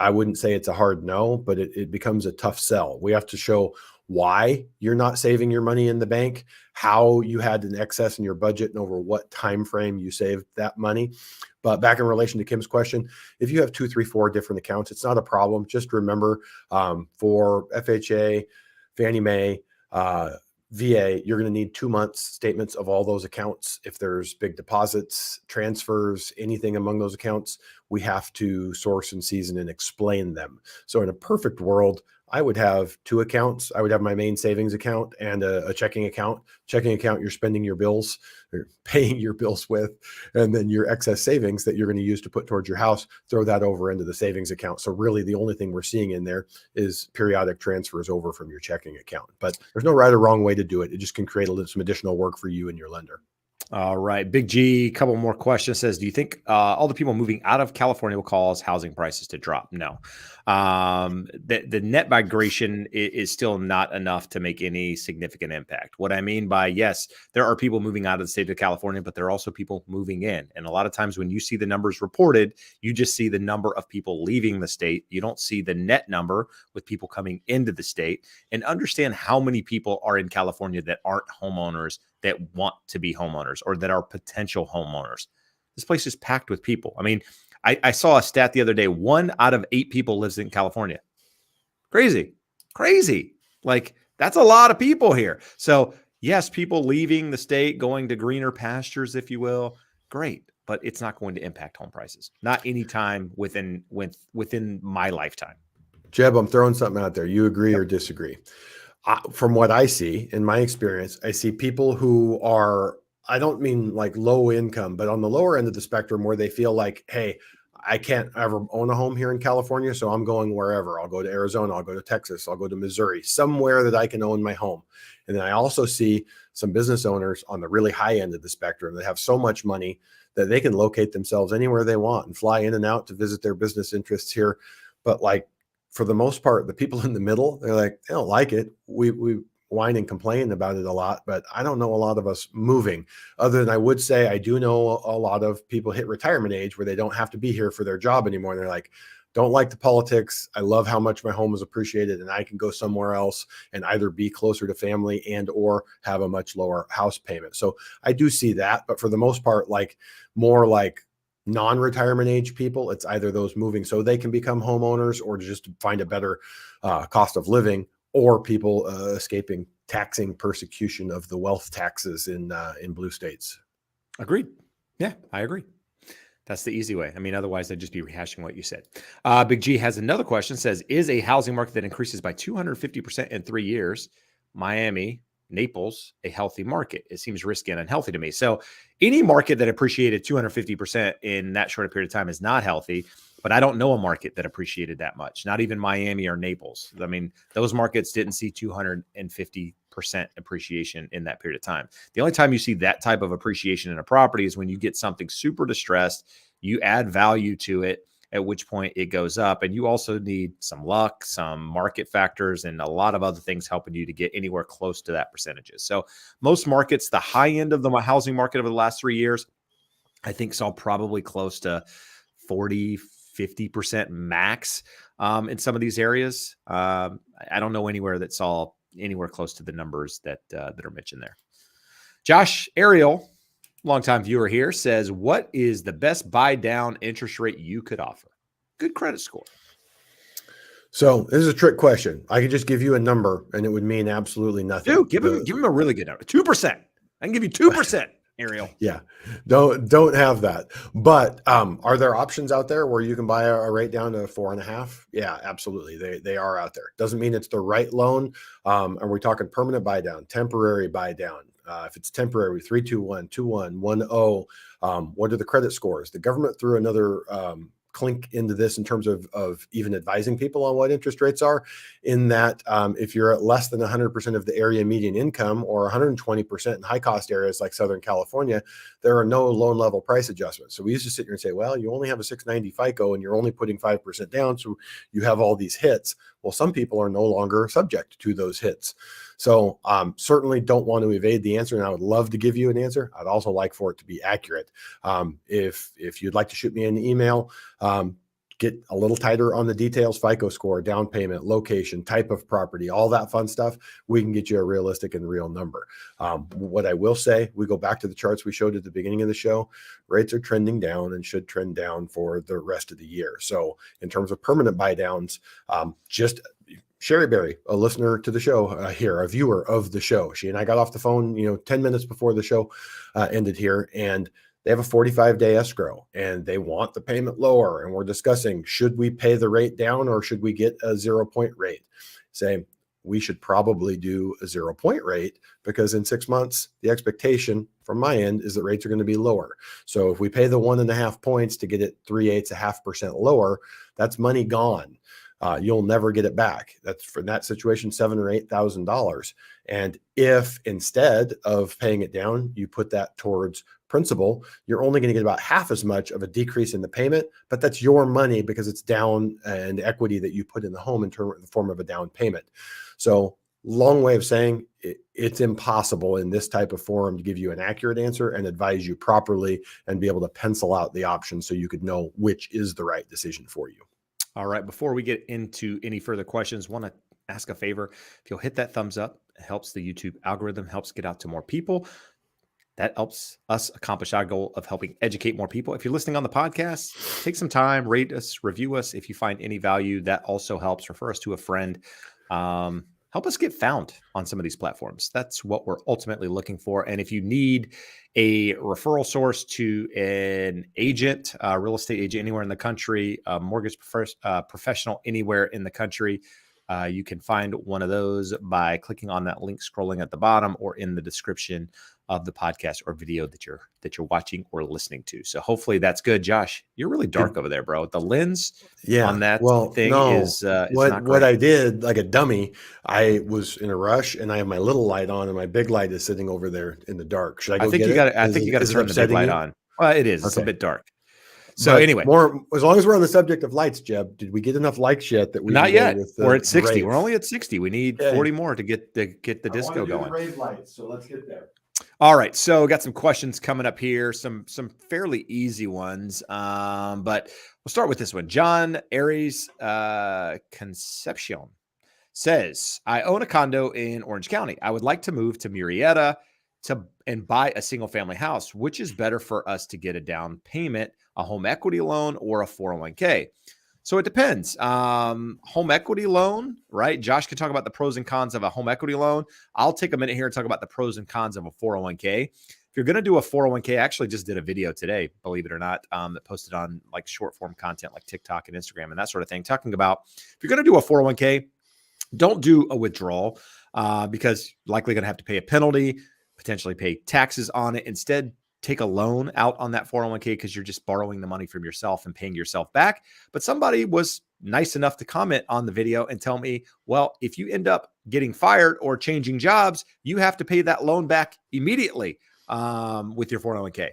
I wouldn't say it's a hard no, but it becomes a tough sell. We have to show why you're not saving your money in the bank, how you had an excess in your budget, and over what time frame you saved that money. But back in relation to Kim's question, if you have 2, 3, 4 different accounts, it's not a problem. Just remember, for FHA, Fannie Mae, VA, you're going to need 2 months statements of all those accounts. If there's big deposits, transfers, anything among those accounts, we have to source and season and explain them. So in a perfect world, I would have 2 accounts. I would have my main savings account and a checking account. Checking account, you're spending your bills or paying your bills with, and then your excess savings that you're going to use to put towards your house, throw that over into the savings account. So really the only thing we're seeing in there is periodic transfers over from your checking account. But there's no right or wrong way to do it. It just can create some additional work for you and your lender. All right. Big G, a couple more questions. Says, do you think all the people moving out of California will cause housing prices to drop? No. The net migration is still not enough to make any significant impact. What I mean by, yes, there are people moving out of the state of California, but there are also people moving in. And a lot of times when you see the numbers reported, you just see the number of people leaving the state. You don't see the net number with people coming into the state. And understand how many people are in California that aren't homeowners, that want to be homeowners, or that are potential homeowners. This place is packed with people. I mean, I saw a stat the other day, 1 out of 8 people lives in California. Crazy. Like, that's a lot of people here. So Yes, people leaving the state, going to greener pastures, if you will. Great, but it's not going to impact home prices. Not anytime within my lifetime. Jeb, I'm throwing something out there. You agree Yep. or disagree? From what I see in my experience, I see people who are, I don't mean like low income, but on the lower end of the spectrum where they feel like, hey, I can't ever own a home here in California, so I'm going wherever. I'll go to Arizona, I'll go to Texas, I'll go to Missouri, somewhere that I can own my home. And then I also see some business owners on the really high end of the spectrum that have so much money that they can locate themselves anywhere they want and fly in and out to visit their business interests here. But like, for the most part, the people in the middle, they're like, they don't like it. We whine and complain about it a lot, but I don't know a lot of us moving. Other than I would say I do know a lot of people hit retirement age where they don't have to be here for their job anymore. And they're like, don't like the politics. I love how much my home is appreciated and I can go somewhere else and either be closer to family and or have a much lower house payment. So I do see that, but for the most part, like more like non-retirement age people, it's either those moving so they can become homeowners or just to find a better cost of living, or people escaping taxing persecution of the wealth taxes in blue states. Agreed. Yeah, I agree. That's the easy way. I mean, otherwise I'd just be rehashing what you said. Big G has another question, says, is a housing market that increases by 250% in 3 years, Miami, Naples, a healthy market? It seems risky and unhealthy to me. So any market that appreciated 250% in that short a period of time is not healthy, but I don't know a market that appreciated that much, not even Miami or Naples. I mean, those markets didn't see 250% appreciation in that period of time. The only time you see that type of appreciation in a property is when you get something super distressed, you add value to it, at which point it goes up. And you also need some luck, some market factors, and a lot of other things helping you to get anywhere close to that percentages. So most markets, the high end of the housing market over the last 3 years, I think saw probably close to 40-50% max in some of these areas. I don't know anywhere that saw anywhere close to the numbers that are mentioned there. Josh Ariel, longtime viewer here, says, what is the best buy down interest rate you could offer? Good credit score. So this is a trick question. I could just give you a number and it would mean absolutely nothing. Dude, give him a really good number. 2%. I can give you 2%, Ariel. Yeah, don't have that. But are there options out there where you can buy a rate down to 4.5? Yeah, absolutely. They are out there. Doesn't mean it's the right loan. And we're talking permanent buy down, temporary buy down. If it's temporary, 321, 21, 10. What are the credit scores? The government threw another clink into this in terms of even advising people on what interest rates are, in that if you're at less than 100% of the area median income or 120% in high cost areas like Southern California, there are no loan level price adjustments. So we used to sit here and say, well, you only have a 690 FICO and you're only putting 5% down, so you have all these hits. Well, some people are no longer subject to those hits. So certainly don't want to evade the answer, and I would love to give you an answer. I'd also like for it to be accurate. If you'd like to shoot me an email, get a little tighter on the details, FICO score, down payment, location, type of property, all that fun stuff, we can get you a realistic and real number. What I will say, we go back to the charts we showed at the beginning of the show, rates are trending down and should trend down for the rest of the year. So in terms of permanent buy downs, just Sherry Berry, a listener to the show here, a viewer of the show. She and I got off the phone, 10 minutes before the show ended here, and they have a 45-day escrow and they want the payment lower. And we're discussing, should we pay the rate down or should we get a 0-point rate? Say, we should probably do a 0-point rate, because in 6 months, the expectation from my end is that rates are going to be lower. So if we pay the 1.5 points to get it 3/8% lower, that's money gone. You'll never get it back. That's, for that situation, $7,000 or $8,000. And if instead of paying it down, you put that towards principal, you're only going to get about half as much of a decrease in the payment, but that's your money because it's down and equity that you put in the home in the form of a down payment. So long way of saying it's impossible in this type of forum to give you an accurate answer and advise you properly and be able to pencil out the options so you could know which is the right decision for you. All right. Before we get into any further questions, want to ask a favor. If you'll hit that thumbs up, it helps the YouTube algorithm, helps get out to more people. That helps us accomplish our goal of helping educate more people. If you're listening on the podcast, take some time, rate us, review us. If you find any value, that also helps. Refer us to a friend. help us get found on some of these platforms. That's what we're ultimately looking for. And if you need a referral source to an agent, a real estate agent anywhere in the country, a mortgage professional anywhere in the country, you can find one of those by clicking on that link scrolling at the bottom or in the description of the podcast or video that you're watching or listening to. So hopefully that's good. Josh, you're really dark over there, bro. The lens on that thing is not great. What I did, like a dummy, I was in a rush and I have my little light on and my big light is sitting over there in the dark. Should I go get it? I think you got to turn the big light on. Well, it is. It's a bit dark. So but anyway, as long as we're on the subject of lights, Jeb, did we get enough likes yet? That we not yet. We're at 60. rave? We're only at 60. We need 40 more to get the disco going. The rave lights, so let's get there. All right, so got some questions coming up here, some fairly easy ones, but we'll start with this one. John Aries Concepcion says, I own a condo in Orange County. I would like to move to Murrieta and buy a single-family house. Which is better for us to get a down payment, a home equity loan or a 401k? So it depends. Home equity loan, right? Josh can talk about the pros and cons of a home equity loan. I'll take a minute here and talk about the pros and cons of a 401k. If you're going to do a 401k, I actually just did a video today, believe it or not, that posted on like short form content like TikTok and Instagram and that sort of thing, talking about if you're going to do a 401k, don't do a withdrawal because you're likely going to have to pay a penalty, potentially pay taxes on it. Instead, take a loan out on that 401k because you're just borrowing the money from yourself and paying yourself back. But somebody was nice enough to comment on the video and tell me, well, if you end up getting fired or changing jobs, you have to pay that loan back immediately with your 401k.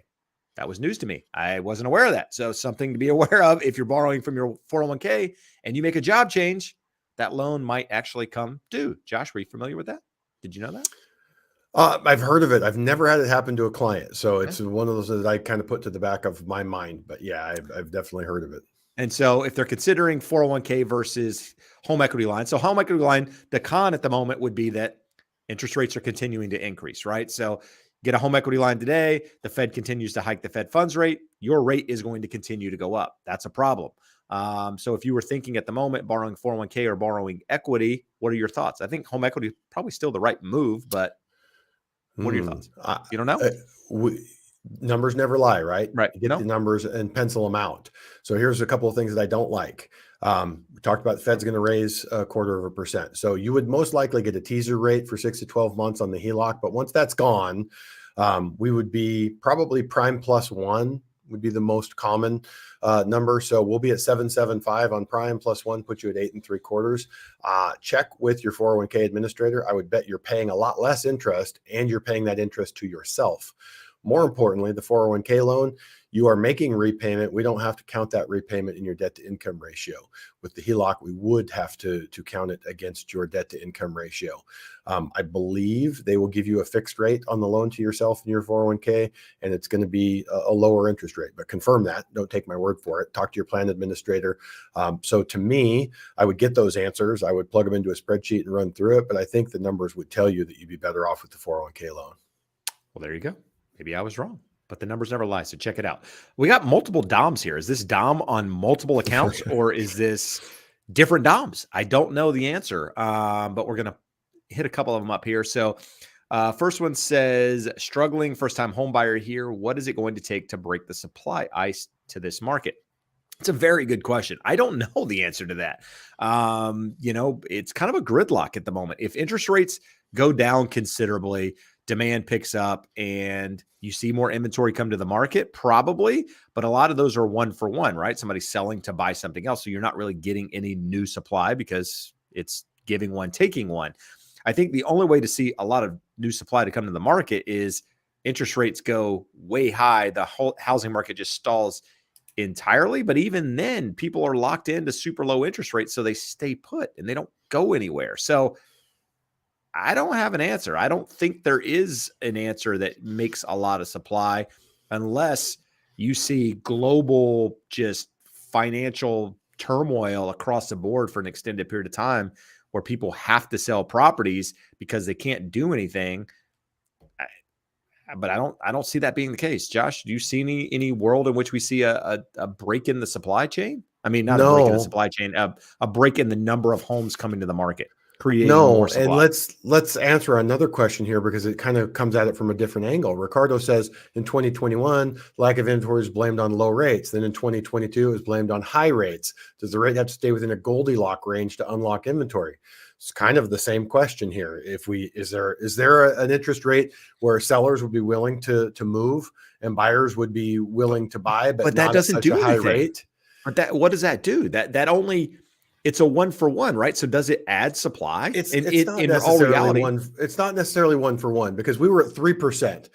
That was news to me. I wasn't aware of that. So something to be aware of. If you're borrowing from your 401k and you make a job change, that loan might actually come due. Josh, were you familiar with that? Did you know that? I've heard of it. I've never had it happen to a client. So it's one of those that I kind of put to the back of my mind. But yeah, I've definitely heard of it. And so if they're considering 401k versus home equity line, so home equity line, the con at the moment would be that interest rates are continuing to increase, right? So get a home equity line today, the Fed continues to hike the Fed funds rate, your rate is going to continue to go up. That's a problem. So if you were thinking at the moment borrowing 401k or borrowing equity, what are your thoughts? I think home equity is probably still the right move, but what are your thoughts? You don't know? Numbers never lie, right? Right. You get the numbers and pencil them out. So here's a couple of things that I don't like. We talked about the Fed's going to raise 0.25%. So you would most likely get a teaser rate for 6 to 12 months on the HELOC. But once that's gone, we would be probably prime plus 1 would be the most common number. So we'll be at 7.75 on prime plus 1, put you at 8 3/4. Check with your 401k administrator. I would bet you're paying a lot less interest and you're paying that interest to yourself. More importantly, the 401k loan, you are making repayment. We don't have to count that repayment in your debt to income ratio. With the HELOC, we would have to count it against your debt to income ratio. I believe they will give you a fixed rate on the loan to yourself in your 401k, and it's going to be a lower interest rate. But confirm that. Don't take my word for it. Talk to your plan administrator. So to me, I would get those answers. I would plug them into a spreadsheet and run through it. But I think the numbers would tell you that you'd be better off with the 401k loan. Well, there you go. Maybe I was wrong, but the numbers never lie. So check it out. We got multiple DOMs here. Is this DOM on multiple accounts or is this different DOMs? I don't know the answer, but we're going to hit a couple of them up here. So first one says, struggling first-time home buyer here. What is it going to take to break the supply ice to this market? It's a very good question. I don't know the answer to that. It's kind of a gridlock at the moment. If interest rates go down considerably, demand picks up and you see more inventory come to the market, probably, but a lot of those are one for one, right? Somebody's selling to buy something else. So you're not really getting any new supply because it's giving one, taking one. I think the only way to see a lot of new supply to come to the market is interest rates go way high. The whole housing market just stalls entirely. But even then, people are locked into super low interest rates. So they stay put and they don't go anywhere. So I don't have an answer. I don't think there is an answer that makes a lot of supply unless you see global just financial turmoil across the board for an extended period of time where people have to sell properties because they can't do anything. But I don't see that being the case. Josh, do you see any world in which we see a break in the supply chain? I mean, not a break in the supply chain, a break in the number of homes coming to the market. creating No, more and supply. let's answer another question here because it kind of comes at it from a different angle. Ricardo says in 2021, lack of inventory is blamed on low rates. Then in 2022, it was blamed on high rates. Does the rate have to stay within a Goldilocks range to unlock inventory? It's kind of the same question here. Is there an interest rate where sellers would be willing to move and buyers would be willing to buy, but But that not at doesn't such a do high anything. rate? But what does that do? That only it's a one for one, right? So does it add supply? And It's not in all necessarily reality, one. It's not necessarily one for one because we were at 3%.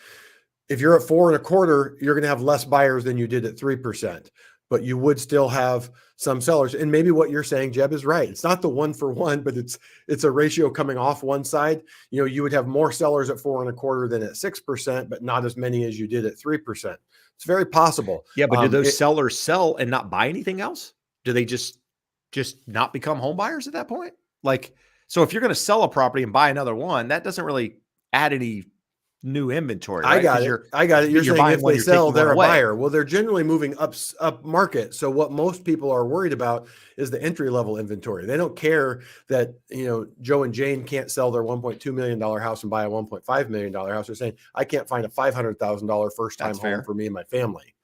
If you're at 4.25, you're going to have less buyers than you did at 3%, but you would still have some sellers. And maybe what you're saying, Jeb, is right. It's not the one for one, but it's a ratio coming off one side. You know, you would have more sellers at 4.25 than at 6%, but not as many as you did at 3%. It's very possible. yeah, but do those sellers sell and not buy anything else? Do they just not become home buyers at that point? Like, so if you're going to sell a property and buy another one, that doesn't really add any new inventory, I right? got Because it. I got it. You're you're saying buying if one, they you're sell, taking one they're a away. buyer. Well, they're generally moving up market. So what most people are worried about is the entry level inventory. They don't care that, you know, Joe and Jane can't sell their $1.2 million house and buy a $1.5 million house. They're saying, I can't find a $500,000 first time That's home fair. for me and my family.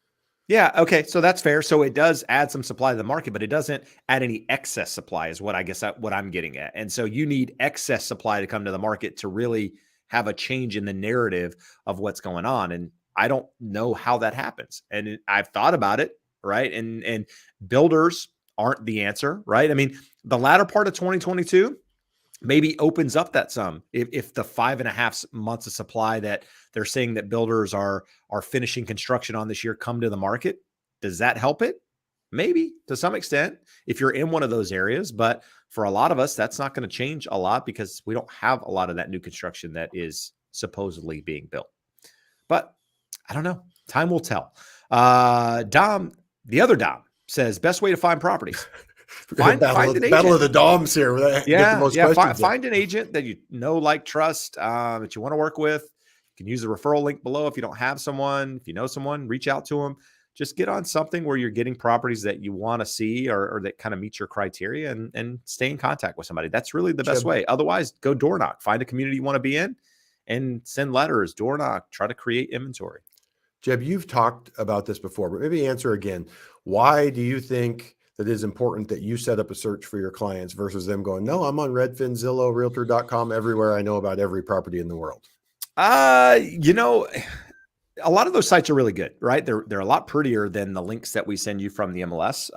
Yeah. Okay. So that's fair. So it does add some supply to the market, but it doesn't add any excess supply, is what I guess what I'm getting at. And so you need excess supply to come to the market to really have a change in the narrative of what's going on. And I don't know how that happens. And I've thought about it, right? And builders aren't the answer, right? I mean, the latter part of 2022 maybe opens up that some if the 5.5 months of supply that they're saying that builders are finishing construction on this year come to the market. Does that help it? Maybe to some extent if you're in one of those areas, but for a lot of us that's not going to change a lot because we don't have a lot of that new construction that is supposedly being built. But I don't know, time will tell. Dom, the other Dom, says best way to find properties. Find an Battle agent. of the Doms here. Get the Yeah, most yeah. questions in. Find an agent that you know, like, trust, that you want to work with. You can use the referral link below if you don't have someone. If you know someone, reach out to them. Just get on something where you're getting properties that you want to see or that kind of meet your criteria and stay in contact with somebody. That's really the best Jeb, way. Otherwise, go door knock. Find a community you want to be in and send letters, door knock, try to create inventory. Jeb, you've talked about this before, but maybe answer again. Why do you think that it is important that you set up a search for your clients versus them going, no, I'm on Redfin, Zillow, Realtor.com, everywhere. I know about every property in the world. You know, a lot of those sites are really good, right? They're a lot prettier than the links that we send you from the MLS.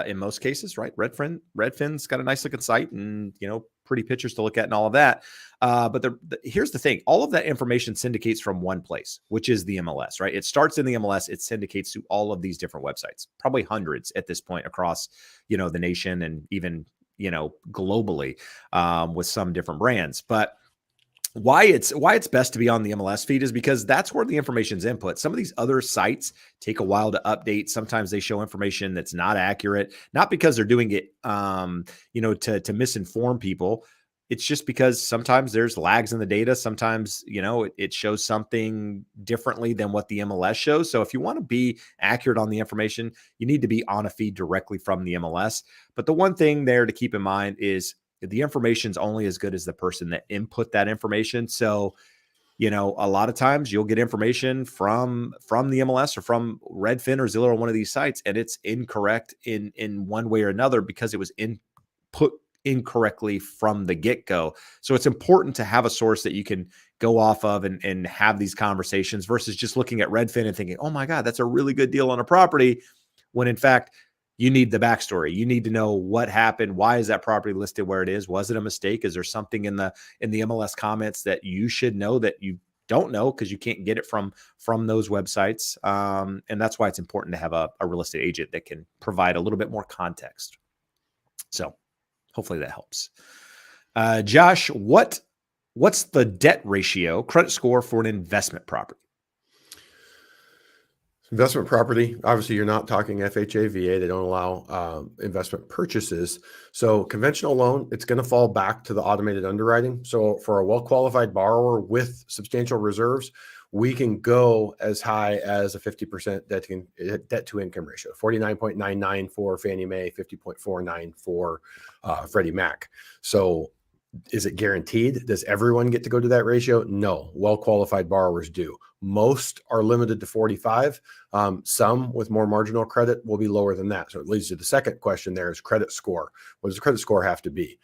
In most cases, right? Redfin's got a nice looking site and, you know, pretty pictures to look at and all of that. But here's the thing: all of that information syndicates from one place, which is the MLS, right? It starts in the MLS. It syndicates to all of these different websites, probably hundreds at this point across, you know, the nation and even, you know, globally, with some different brands, but why it's best to be on the MLS feed is because that's where the information's input. Some of these other sites take a while to update. Sometimes they show information that's not accurate, not because they're doing it, you know, to misinform people. It's just because sometimes there's lags in the data. Sometimes, you know, it shows something differently than what the MLS shows. So if you want to be accurate on the information, you need to be on a feed directly from the MLS. But the one thing there to keep in mind is the information's only as good as the person that input that information. So, you know, a lot of times you'll get information from the MLS or from Redfin or Zillow or one of these sites, and it's incorrect in one way or another because it was input incorrectly from the get-go. So it's important to have a source that you can go off of and have these conversations versus just looking at Redfin and thinking, oh my God, that's a really good deal on a property, when in fact you need the backstory. You need to know what happened. Why is that property listed where it is? Was it a mistake? Is there something in the MLS comments that you should know that you don't know because you can't get it from those websites? And that's why it's important to have a real estate agent that can provide a little bit more context. So hopefully that helps. Josh, what's the debt ratio, credit score for an investment property? Investment property, obviously, you're not talking FHA, VA. They don't allow investment purchases. So conventional loan, it's going to fall back to the automated underwriting. So for a well-qualified borrower with substantial reserves, we can go as high as a 50% debt to income ratio, 49.99 for Fannie Mae, 50.49 for Freddie Mac. So Is it guaranteed? Does everyone get to go to that ratio? No. Well-qualified borrowers do. Most are limited to 45. Some with more marginal credit will be lower than that. So it leads to the second question there is credit score. What does the credit score have to be?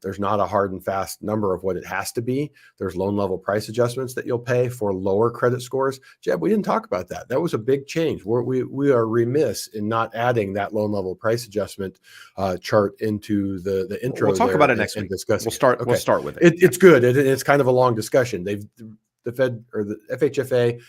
There's not a hard and fast number of what it has to be. There's loan level price adjustments that you'll pay for lower credit scores. Jeb, we didn't talk about that. That was a big change. We are remiss in not adding that loan level price adjustment chart into the intro. We'll talk about it next and week. discuss. We'll start. Okay. We'll start with it. It's good. It's kind of a long discussion. The Fed or the FHFA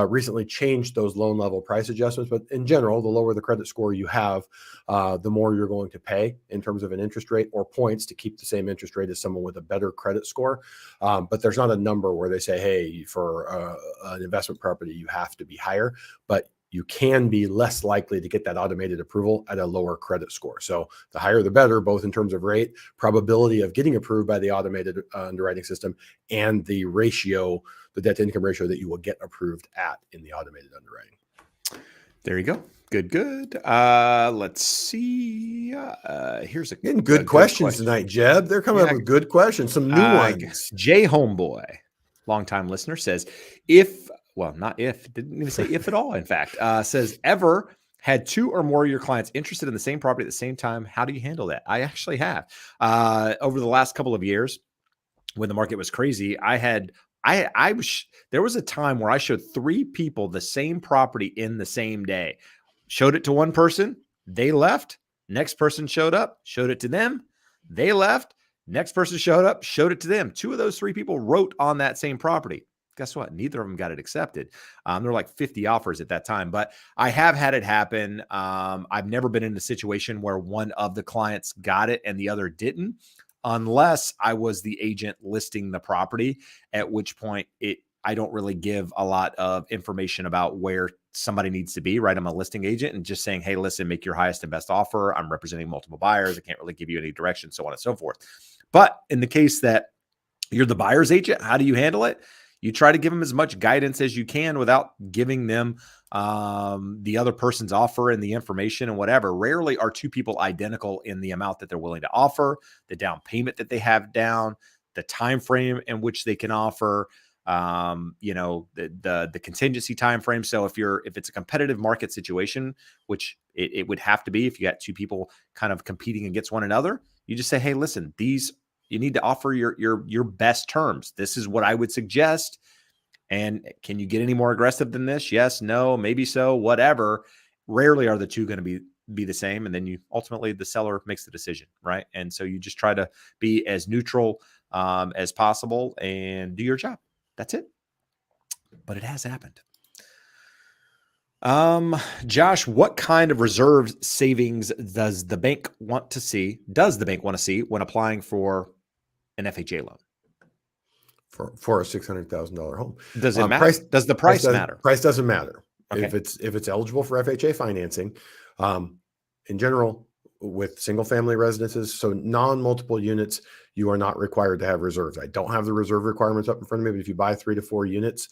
recently changed those loan level price adjustments, but in general, the lower the credit score you have, the more you're going to pay in terms of an interest rate or points to keep the same interest rate as someone with a better credit score. But there's not a number where they say, hey, for an investment property, you have to be higher, but you can be less likely to get that automated approval at a lower credit score. So the higher the better, both in terms of rate, probability of getting approved by the automated underwriting system, and the ratio, the debt to income ratio that you will get approved at in the automated underwriting. There you go. Good. Let's see. Here's a good questions tonight, Jeb. They're coming up with good questions, some new ones. Jay Homeboy, longtime listener, says, not if, didn't even say if at all, in fact, says, ever had two or more of your clients interested in the same property at the same time? How do you handle that? I actually have. Over the last couple of years, when the market was crazy, there was a time where I showed three people the same property in the same day. Showed it to one person, they left. Next person showed up, showed it to them, they left. Next person showed up, showed it to them. Two of those three people wrote on that same property. Guess what? Neither of them got it accepted. There were like 50 offers at that time, but I have had it happen. I've never been in a situation where one of the clients got it and the other didn't, unless I was the agent listing the property, at which point I don't really give a lot of information about where somebody needs to be, right? I'm a listing agent and just saying, hey, listen, make your highest and best offer. I'm representing multiple buyers. I can't really give you any direction, so on and so forth. But in the case that you're the buyer's agent, how do you handle it? You try to give them as much guidance as you can without giving them the other person's offer and the information and whatever. Rarely are two people identical in the amount that they're willing to offer, the down payment that they have down, the time frame in which they can offer, the contingency time frame. So if it's a competitive market situation, which it would have to be if you got two people kind of competing against one another, you just say, hey, listen, you need to offer your best terms. This is what I would suggest. And can you get any more aggressive than this? Yes, no, maybe so, whatever. Rarely are the two going to be the same. And then ultimately the seller makes the decision, right? And so you just try to be as neutral as possible and do your job. That's it. But it has happened. Josh, what kind of reserve savings does the bank want to see when applying for an FHA loan? For a $600,000 home. Does it matter? Does the price matter? Price doesn't matter. Okay. If it's eligible for FHA financing, in general, with single family residences, so non-multiple units, you are not required to have reserves. I don't have the reserve requirements up in front of me, but if you buy 3 to 4 units,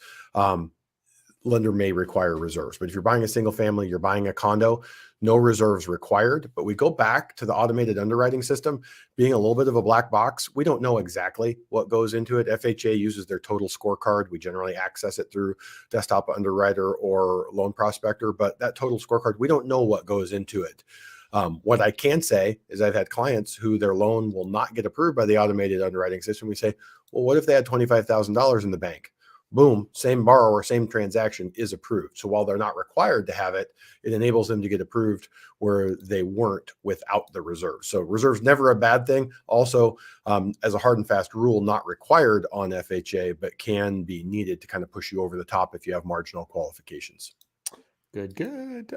lender may require reserves. But if you're buying a single family, you're buying a condo, no reserves required. But we go back to the automated underwriting system being a little bit of a black box. We don't know exactly what goes into it. FHA uses their total scorecard. We generally access it through Desktop Underwriter or Loan Prospector, but that total scorecard, we don't know what goes into it. What I can say is I've had clients who their loan will not get approved by the automated underwriting system. We say, well, what if they had $25,000 in the bank? Boom, same borrower, same transaction is approved. So while they're not required to have it, it enables them to get approved where they weren't without the reserve. So reserve's never a bad thing. Also, as a hard and fast rule, not required on FHA, but can be needed to kind of push you over the top if you have marginal qualifications. Good. And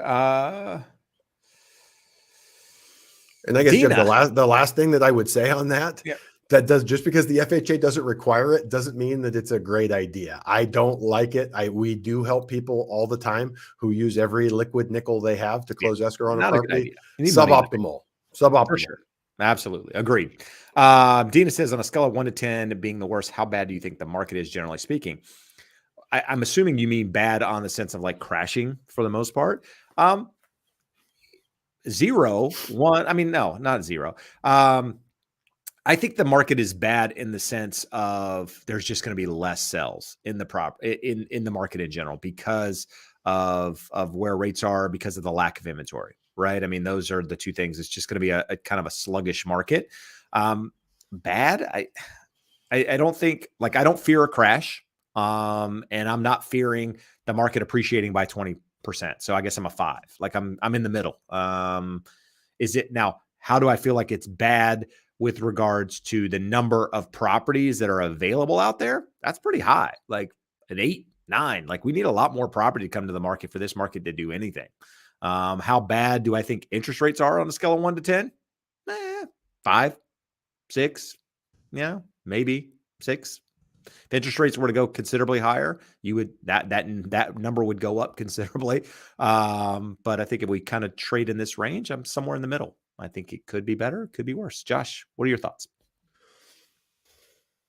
I guess Jeb, the last thing that I would say on that, yeah. That does, just because the FHA doesn't require it doesn't mean that it's a great idea. I don't like it. We do help people all the time who use every liquid nickel they have to close escrow on a property. Suboptimal. For sure. Absolutely. Agreed. Dina says, on a scale of 1 to 10 being the worst, how bad do you think the market is, generally speaking? I'm assuming you mean bad on the sense of like crashing for the most part. 0, 1. I mean, no, not 0. I think the market is bad in the sense of there's just going to be less sales in the in the market in general because of where rates are, because of the lack of inventory, right? I mean, those are the two things. It's just going to be a kind of a sluggish market. Bad. I don't think, like, I don't fear a crash. And I'm not fearing the market appreciating by 20%. So I guess I'm a 5. Like I'm in the middle. Is it now? How do I feel like it's bad with regards to the number of properties that are available out there? That's pretty high, like an 8, 9. Like we need a lot more property to come to the market for this market to do anything. How bad do I think interest rates are on a scale of 1 to 10? 5, 6. Yeah, maybe 6. If interest rates were to go considerably higher, you would that number would go up considerably. But I think if we kind of trade in this range, I'm somewhere in the middle. I think it could be better, it could be worse. Josh, what are your thoughts?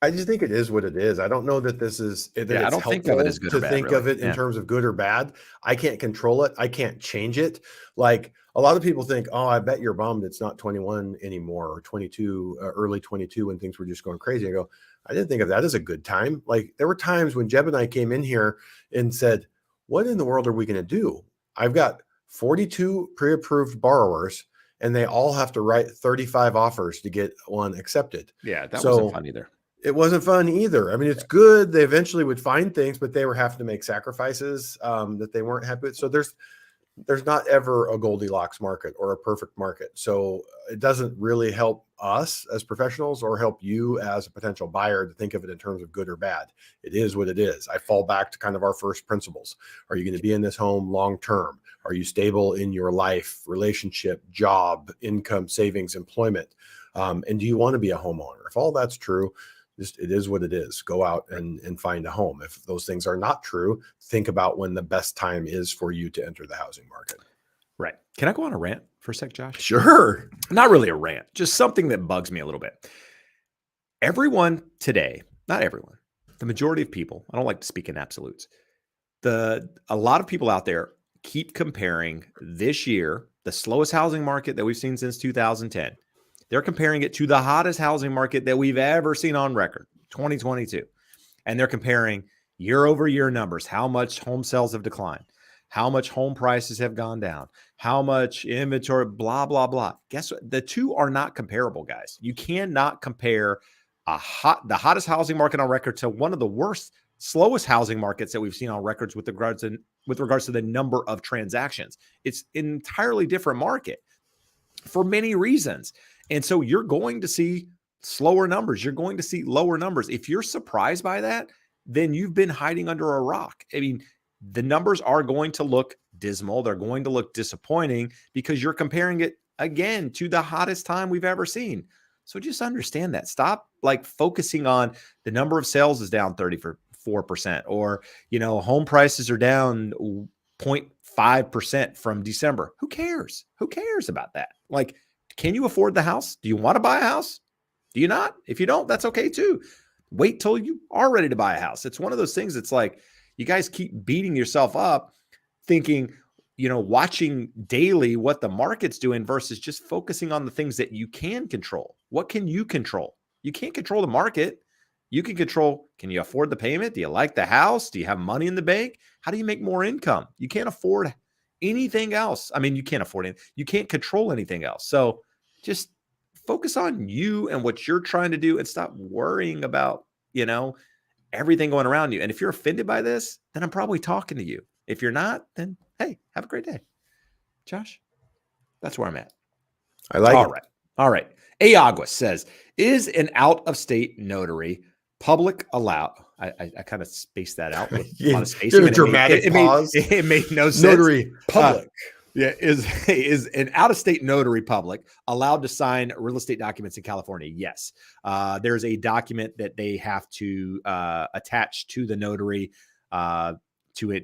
I just think it is what it is. I don't know that this is that Yeah, I it's don't think of it as helpful good or to bad, think really. of it in Yeah. terms of good or bad. I can't control it. I can't change it. Like a lot of people think, oh, I bet you're bummed it's not 21 anymore or 22, early 22 when things were just going crazy. I go, I didn't think of that as a good time. Like there were times when Jeb and I came in here and said, what in the world are we going to do? I've got 42 pre-approved borrowers and they all have to write 35 offers to get one accepted. Yeah, that wasn't So fun either. it wasn't fun either. I mean, it's good. They eventually would find things, but they were having to make sacrifices that they weren't happy with. So there's not ever a Goldilocks market or a perfect market. So it doesn't really help us as professionals or help you as a potential buyer to think of it in terms of good or bad. It is what it is. I fall back to kind of our first principles. Are you going to be in this home long term? Are you stable in your life, relationship, job, income, savings, employment? And do you want to be a homeowner? If all that's true, just it is what it is. Go out and find a home. If those things are not true, think about when the best time is for you to enter the housing market. Right. Can I go on a rant for a sec, Josh? Sure. Not really a rant, just something that bugs me a little bit. Everyone today, not everyone, the majority of people, I don't like to speak in absolutes. A lot of people out there keep comparing this year, the slowest housing market that we've seen since 2010. They're comparing it to the hottest housing market that we've ever seen on record, 2022. And they're comparing year over year numbers, how much home sales have declined, how much home prices have gone down, how much inventory, blah, blah, blah. Guess what? The two are not comparable, guys. You cannot compare the hottest housing market on record to one of the worst, slowest housing markets that we've seen on records with regards to the number of transactions. It's an entirely different market for many reasons. And so you're going to see slower numbers. You're going to see lower numbers. If you're surprised by that, then you've been hiding under a rock. I mean, the numbers are going to look dismal. They're going to look disappointing because you're comparing it again to the hottest time we've ever seen. So just understand that. Stop like focusing on the number of sales is down 34%, or, home prices are down 0.5% from December. Who cares? Who cares about that? Like, can you afford the house? Do you want to buy a house? Do you not? If you don't, that's okay too. Wait till you are ready to buy a house. It's one of those things. It's like you guys keep beating yourself up thinking, watching daily what the market's doing versus just focusing on the things that you can control. What can you control? You can't control the market. You can control, can you afford the payment? Do you like the house? Do you have money in the bank? How do you make more income? You can't afford anything else. I mean, you can't afford it. You can't control anything else. So just focus on you and what you're trying to do and stop worrying about, everything going around you. And if you're offended by this, then I'm probably talking to you. If you're not, then hey, have a great day. Josh, that's where I'm at. I like it. All right. Aguas says, is an out-of-state notary public allowed? I kind of spaced that out with a lot of spacing. Did a dramatic pause. It made no sense. Notary public. Is an out-of-state notary public allowed to sign real estate documents in California? Yes. There's a document that they have to attach to the notary to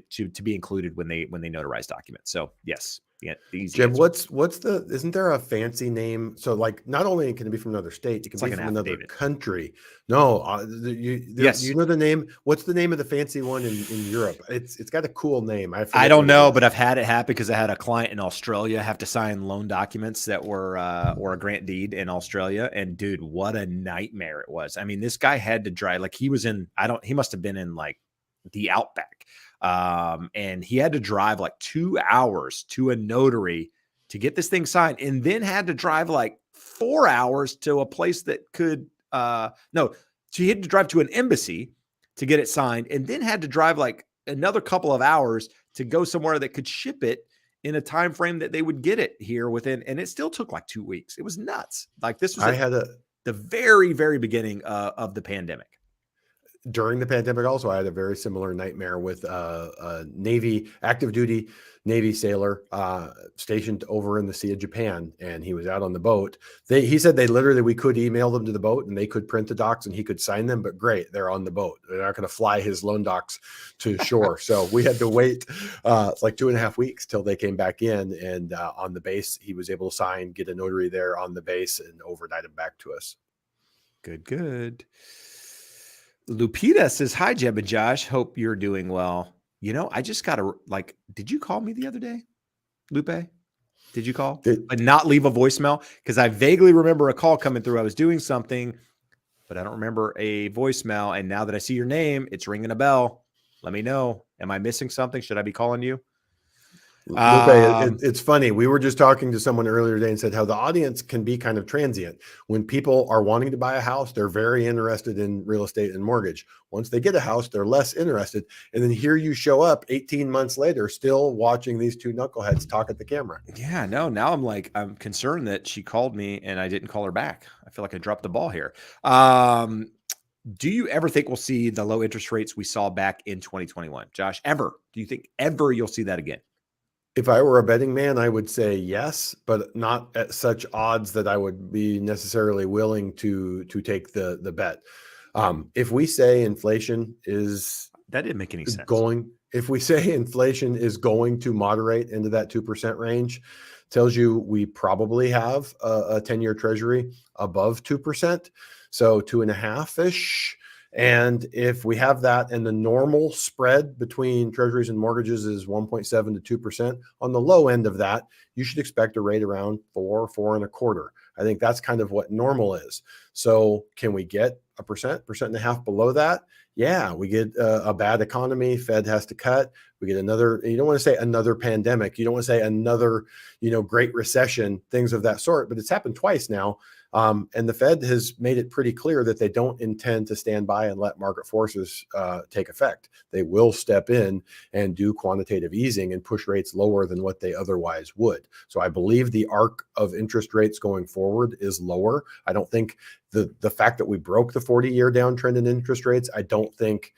be included when they notarize documents. So yes, the easy Jeb, answer. isn't there a fancy name? So like, not only can it be from another state, it can It's like be an from another affidavit. country. No, Yes. you know the name? What's the name of the fancy one in Europe? It's got a cool name. I I forget don't what it know, is. but I've had it happen because I had a client in Australia have to sign loan documents that were or a grant deed in Australia. And dude, what a nightmare it was. I mean, this guy had to drive like he was in, he must have been in like the outback. And he had to drive like 2 hours to a notary to get this thing signed, and then had to drive like 4 hours to a place that could no, so he had to drive to an embassy to get it signed, and then had to drive like another couple of hours to go somewhere that could ship it in a time frame that they would get it here within, and it still took like 2 weeks. It was nuts. Like this was I at had the very, very beginning of the pandemic. during the pandemic also, I had a very similar nightmare with a Navy, active duty Navy sailor stationed over in the Sea of Japan, and he was out on the boat. He said we could email them to the boat and they could print the docs and he could sign them, but great, they're on the boat. They're not going to fly his loan docs to shore. So we had to wait like 2.5 weeks till they came back in, and on the base, he was able to sign, get a notary there on the base, and overnight them back to us. Good, good. Lupita says, hi, Jeb and Josh. Hope you're doing well. I just got to did you call me the other day, Lupe? Did you call? But not leave a voicemail? Because I vaguely remember a call coming through. I was doing something, but I don't remember a voicemail. And now that I see your name, it's ringing a bell. Let me know. Am I missing something? Should I be calling you? Lupe, it's funny. We were just talking to someone earlier today and said how the audience can be kind of transient. When people are wanting to buy a house, they're very interested in real estate and mortgage. Once they get a house, they're less interested. And then here you show up 18 months later, still watching these two knuckleheads talk at the camera. Yeah, no, now I'm concerned that she called me and I didn't call her back. I feel like I dropped the ball here. Do you ever think we'll see the low interest rates we saw back in 2021? Josh, ever? Do you think ever you'll see that again? If I were a betting man, I would say yes, but not at such odds that I would be necessarily willing to take the bet. If we say inflation is that didn't make any sense. If we say inflation is going to moderate into that 2% range, tells you we probably have a 10-year treasury above 2%, so 2.5-ish. And if we have that and the normal spread between treasuries and mortgages is 1.7 to 2%, on the low end of that, you should expect a rate around 4.25. I think that's kind of what normal is. So can we get a percent and a half below that? Yeah, we get a bad economy. Fed has to cut. We get another, you don't want to say another pandemic. You don't want to say another, great recession, things of that sort, but it's happened twice now. And the Fed has made it pretty clear that they don't intend to stand by and let market forces take effect. They will step in and do quantitative easing and push rates lower than what they otherwise would. So I believe the arc of interest rates going forward is lower. I don't think the fact that we broke the 40-year downtrend in interest rates, I don't think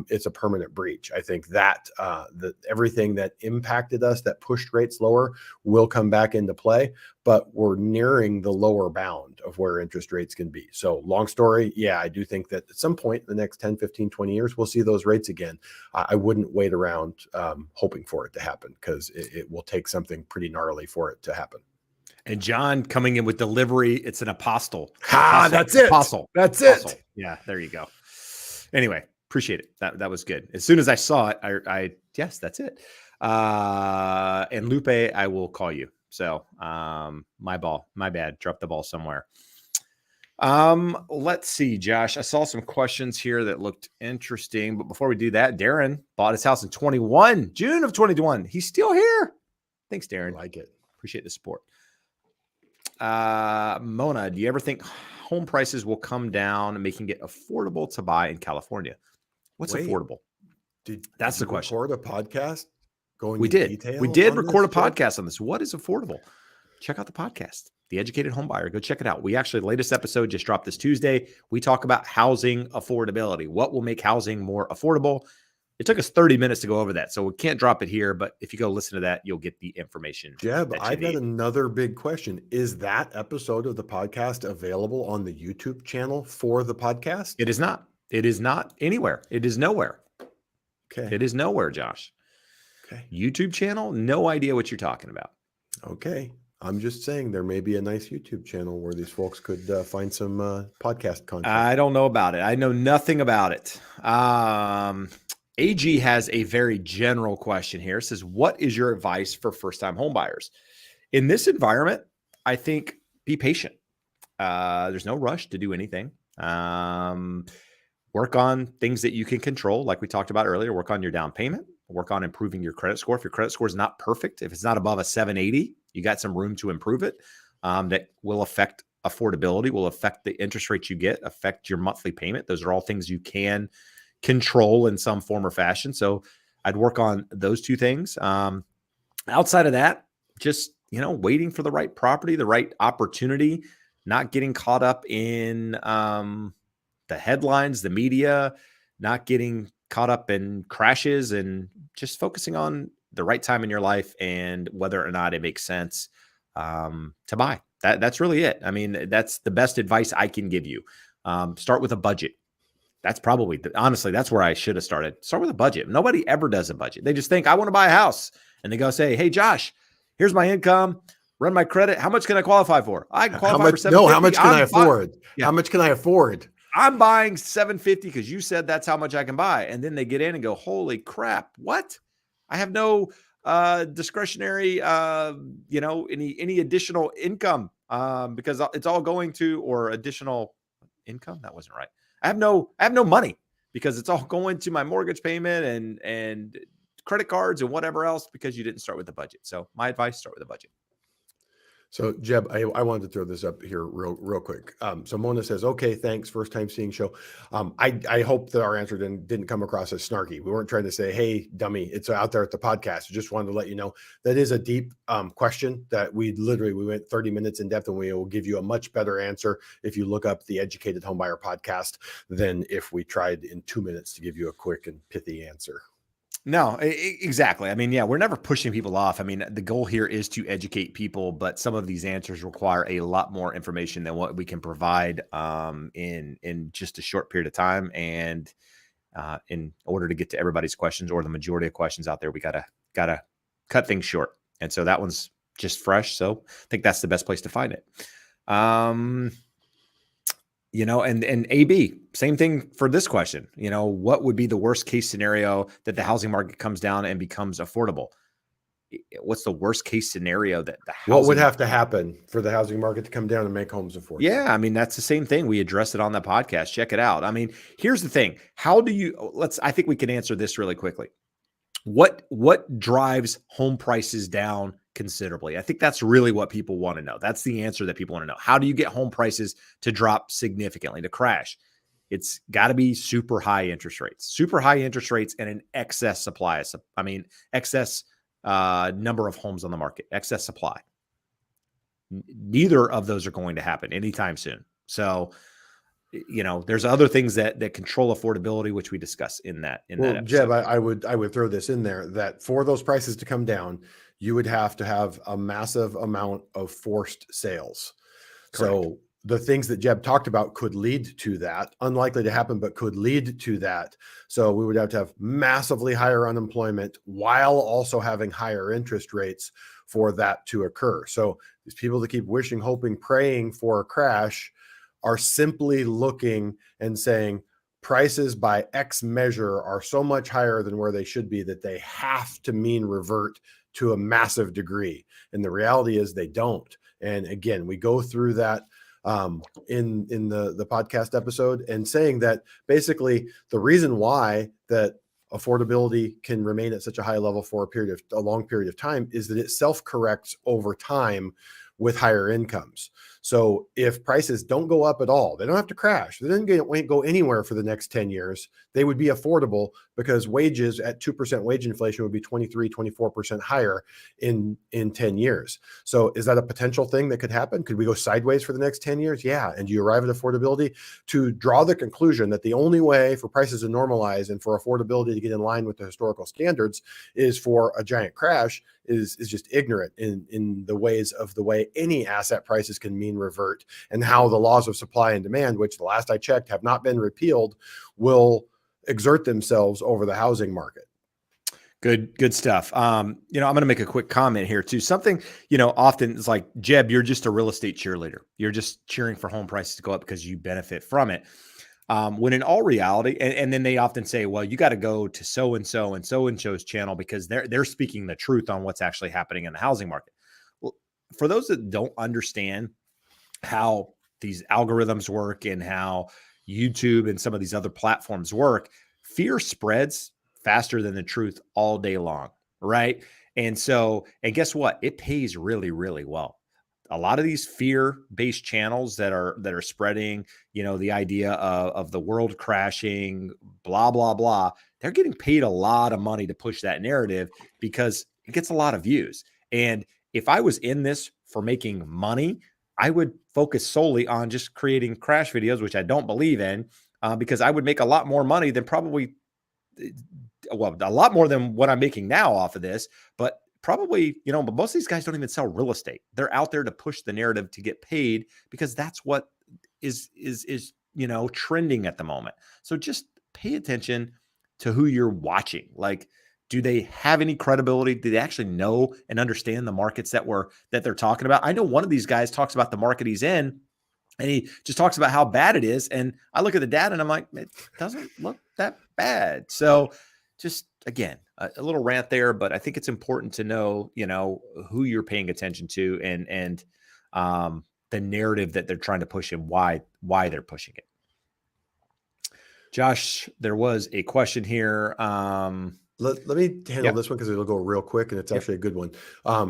it's a permanent breach. I think that everything that impacted us, that pushed rates lower, will come back into play, but we're nearing the lower bound of where interest rates can be. So long story, yeah, I do think that at some point in the next 10, 15, 20 years, we'll see those rates again. I wouldn't wait around hoping for it to happen, because it will take something pretty gnarly for it to happen. And John coming in with delivery, it's an apostle. That's it. Apostle. That's apostle. it. Yeah, there you go. Anyway, appreciate it. That was good. As soon as I saw it, I yes, that's it. And Lupe, I will call you. So my bad. Dropped the ball somewhere. Let's see, Josh. I saw some questions here that looked interesting, but before we do that, Darren bought his house in June of 2021. He's still here. Thanks, Darren. I like it. Appreciate the support. Mona, do you ever think home prices will come down, making it affordable to buy in California? What's affordable? That's the question. Record a podcast going. We did record a podcast on this. What is affordable? Check out the podcast, The Educated Home Buyer. Go check it out. We actually, latest episode just dropped this Tuesday. We talk about housing affordability. What will make housing more affordable? It took us 30 minutes to go over that, so we can't drop it here, but if you go listen to that, you'll get the information. Jeb, I've got another big question. Is that episode of the podcast available on the YouTube channel for the podcast? It is not. It is not anywhere. It is nowhere. Okay. It is nowhere, Josh. Okay. YouTube channel, no idea what you're talking about. Okay. I'm just saying there may be a nice YouTube channel where these folks could find some podcast content. I don't know about it. I know nothing about it. AG has a very general question here. It says, what is your advice for first-time home buyers? In this environment, I think be patient. There's no rush to do anything. Work on things that you can control, like we talked about earlier. Work on your down payment. Work on improving your credit score. If your credit score is not perfect, if it's not above a 780, you got some room to improve it. That will affect affordability, will affect the interest rates you get, affect your monthly payment. Those are all things you can control in some form or fashion. So I'd work on those two things. Outside of that, just, waiting for the right property, the right opportunity, not getting caught up in the headlines, the media, not getting caught up in crashes, and just focusing on the right time in your life and whether or not it makes sense to buy. That's really it. I mean, that's the best advice I can give you. Start with a budget. That's probably, honestly, that's where I should have started. Start with a budget. Nobody ever does a budget. They just think, I want to buy a house. And they go say, hey, Josh, here's my income. Run my credit. How much can I qualify for? I can qualify for 750. No, how much can I afford? Yeah. How much can I afford? I'm buying 750 because you said that's how much I can buy. And then they get in and go, holy crap, what? I have no discretionary, any additional income because it's all going to, or additional income. That wasn't right. I have no money because it's all going to my mortgage payment and credit cards and whatever else because you didn't start with the budget. So my advice, start with a budget. So Jeb, I wanted to throw this up here real quick. So Mona says, okay, thanks. First time seeing show. I hope that our answer didn't come across as snarky. We weren't trying to say, hey, dummy, it's out there at the podcast. Just wanted to let you know that is a deep question that we went 30 minutes in depth, and we will give you a much better answer if you look up the Educated Homebuyer podcast than if we tried in 2 minutes to give you a quick and pithy answer. No, exactly. I mean, yeah, we're never pushing people off. I mean, the goal here is to educate people, but some of these answers require a lot more information than what we can provide in just a short period of time. And in order to get to everybody's questions, or the majority of questions out there, we gotta cut things short. And so that one's just fresh. So I think that's the best place to find it. And AB, same thing for this question. What would be the worst case scenario that the housing market comes down and becomes affordable? What's the worst case scenario that the housing? What would have to happen for the housing market to come down and make homes affordable? Yeah, I mean, that's the same thing. We addressed it on the podcast. Check it out. I mean, here's the thing. I think we can answer this really quickly. What drives home prices down considerably? I think that's really what people want to know. That's the answer that people want to know. How do you get home prices to drop significantly, to crash? It's got to be super high interest rates and an excess supply. I mean, excess number of homes on the market, excess supply. Neither of those are going to happen anytime soon. So, there's other things that control affordability, which we discuss in that episode. Jeb, I would throw this in there that for those prices to come down, you would have to have a massive amount of forced sales. Correct. So the things that Jeb talked about could lead to that. Unlikely to happen, but could lead to that. So we would have to have massively higher unemployment while also having higher interest rates for that to occur. So these people that keep wishing, hoping, praying for a crash are simply looking and saying prices by X measure are so much higher than where they should be that they have to mean revert to a massive degree. And the reality is they don't. And again, we go through that in the podcast episode, and saying that basically the reason why that affordability can remain at such a high level for a long period of time is that it self-corrects over time with higher incomes. So if prices don't go up at all, they don't have to crash. They didn't go anywhere for the next 10 years. They would be affordable because wages at 2% wage inflation would be 23, 24% higher in 10 years. So is that a potential thing that could happen? Could we go sideways for the next 10 years? Yeah. And do you arrive at affordability to draw the conclusion that the only way for prices to normalize and for affordability to get in line with the historical standards is for a giant crash is just ignorant in the ways of the way any asset prices can mean revert, and how the laws of supply and demand, which the last I checked have not been repealed, will exert themselves over the housing market. Good stuff. I'm going to make a quick comment here too. Something, often it's like, Jeb, you're just a real estate cheerleader. You're just cheering for home prices to go up because you benefit from it. When in all reality, and then they often say, well, you got to go to so and so's channel because they're speaking the truth on what's actually happening in the housing market. Well, for those that don't understand how these algorithms work and how YouTube and some of these other platforms work, fear spreads faster than the truth all day long, right? And guess what? It pays really, really well. A lot of these fear-based channels that are spreading, the idea of the world crashing, blah, blah, blah, they're getting paid a lot of money to push that narrative because it gets a lot of views. And if I was in this for making money, I would focus solely on just creating crash videos, which I don't believe in, because I would make a lot more money than probably, well, a lot more than what I'm making now off of this. But probably, but most of these guys don't even sell real estate. They're out there to push the narrative to get paid because that's what is trending at the moment. So just pay attention to who you're watching. Like, do they have any credibility? Do they actually know and understand the markets that they're talking about? I know one of these guys talks about the market he's in, and he just talks about how bad it is. And I look at the data and I'm like, it doesn't look that bad. So just, again, a little rant there, but I think it's important to know, who you're paying attention to and the narrative that they're trying to push and why they're pushing it. Josh, there was a question here. Let me handle this one because it'll go real quick, and it's actually a good one.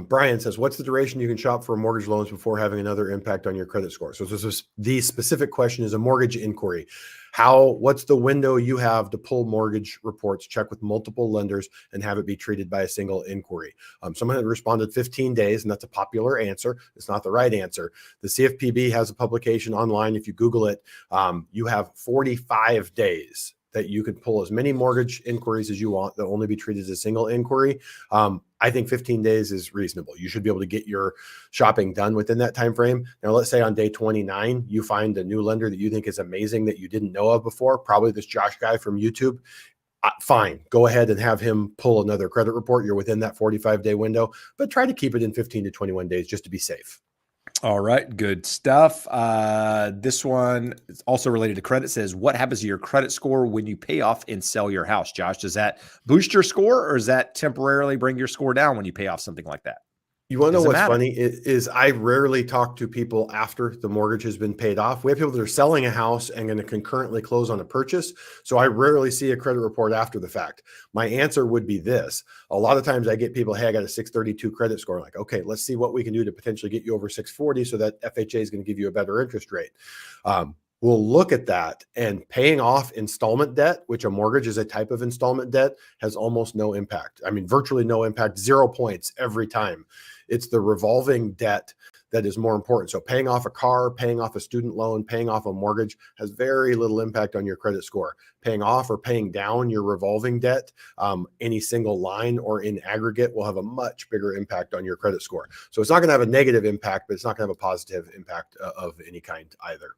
Brian says, what's the duration you can shop for mortgage loans before having another impact on your credit score? So this is the specific question is a mortgage inquiry. What's the window you have to pull mortgage reports, check with multiple lenders, and have it be treated by a single inquiry? Someone had responded 15 days, and that's a popular answer. It's not the right answer. The CFPB has a publication online. If you Google it, you have 45 days that you could pull as many mortgage inquiries as you want. They'll only be treated as a single inquiry. I think 15 days is reasonable. You should be able to get your shopping done within that time frame. Now, let's say on day 29, you find a new lender that you think is amazing that you didn't know of before, probably this Josh guy from YouTube. Fine, go ahead and have him pull another credit report. You're within that 45-day window, but try to keep it in 15 to 21 days just to be safe. All right, good stuff. This one is also related to credit. Says, what happens to your credit score when you pay off and sell your house? Josh, does that boost your score, or does that temporarily bring your score down when you pay off something like that? You want to know what's funny is I rarely talk to people after the mortgage has been paid off. We have people that are selling a house and going to concurrently close on a purchase. So I rarely see a credit report after the fact. My answer would be this. A lot of times I get people, hey, I got a 632 credit score. I'm like, okay, let's see what we can do to potentially get you over 640 so that FHA is going to give you a better interest rate. We'll look at that, and paying off installment debt, which a mortgage is a type of installment debt, has almost no impact. I mean, virtually no impact, 0 points every time. It's the revolving debt that is more important. So paying off a car, paying off a student loan, paying off a mortgage has very little impact on your credit score. Paying off or paying down your revolving debt, any single line or in aggregate, will have a much bigger impact on your credit score. So it's not going to have a negative impact, but it's not going to have a positive impact of any kind either.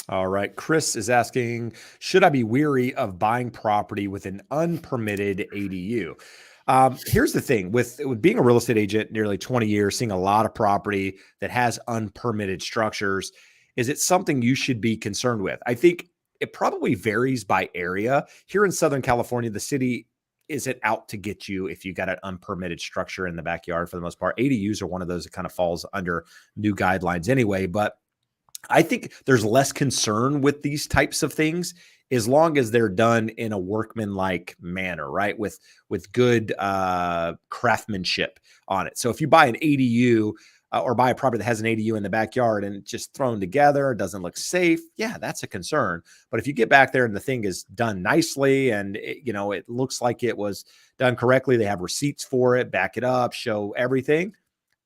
All right. Chris is asking, should I be weary of buying property with an unpermitted ADU? Here's the thing with being a real estate agent, nearly 20 years, seeing a lot of property that has unpermitted structures. Is it something you should be concerned with? I think it probably varies by area. Here in Southern California, the city isn't out to get you if you got an unpermitted structure in the backyard for the most part. ADUs are one of those that kind of falls under new guidelines anyway, but I think there's less concern with these types of things as long as they're done in a workmanlike manner, right? With good craftsmanship on it. So if you buy an ADU or buy a property that has an ADU in the backyard and it's just thrown together, doesn't look safe, yeah, that's a concern. But if you get back there and the thing is done nicely and it looks like it was done correctly, they have receipts for it, back it up, show everything,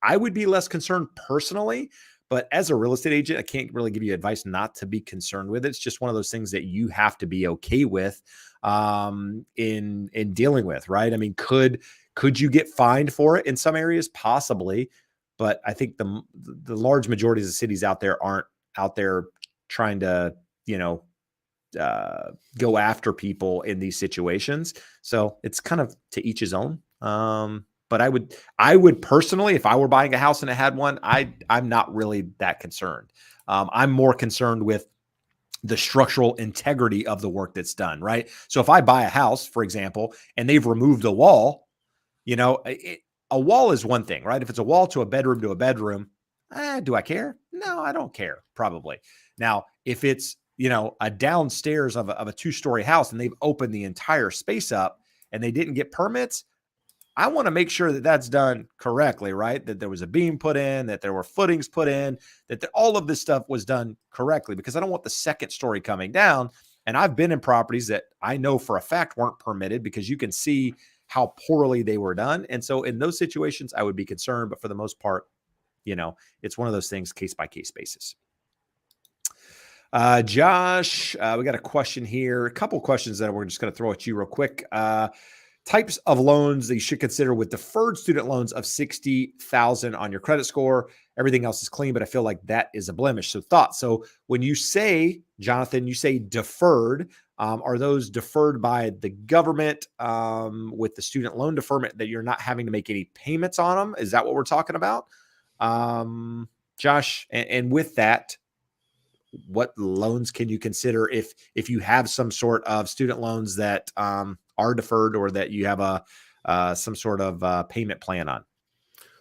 I would be less concerned personally. But as a real estate agent, I can't really give you advice not to be concerned with it. It's just one of those things that you have to be okay with in dealing with, right? I mean, could you get fined for it in some areas? Possibly. But I think the large majority of the cities out there aren't out there trying to, go after people in these situations. So it's kind of to each his own. But I would personally, if I were buying a house and it had one, I'm not really that concerned. I'm more concerned with the structural integrity of the work that's done, right? So if I buy a house, for example, and they've removed a wall, a wall is one thing, right? If it's a wall to a bedroom, do I care? No, I don't care, probably. Now, if it's, a downstairs of a two-story house and they've opened the entire space up and they didn't get permits, I want to make sure that that's done correctly, right? That there was a beam put in, that there were footings put in, that all of this stuff was done correctly, because I don't want the second story coming down. And I've been in properties that I know for a fact weren't permitted because you can see how poorly they were done. And so in those situations, I would be concerned. But for the most part, it's one of those things, case by case basis. Josh, we got a question here, a couple questions that we're just going to throw at you real quick. Types of loans that you should consider with deferred student loans of 60,000 on your credit score. Everything else is clean, but I feel like that is a blemish. So thoughts. So when you say, Jonathan, you say deferred, are those deferred by the government with the student loan deferment that you're not having to make any payments on them? Is that what we're talking about? Josh, and with that, what loans can you consider if you have some sort of student loans that are deferred or that you have some sort of payment plan on?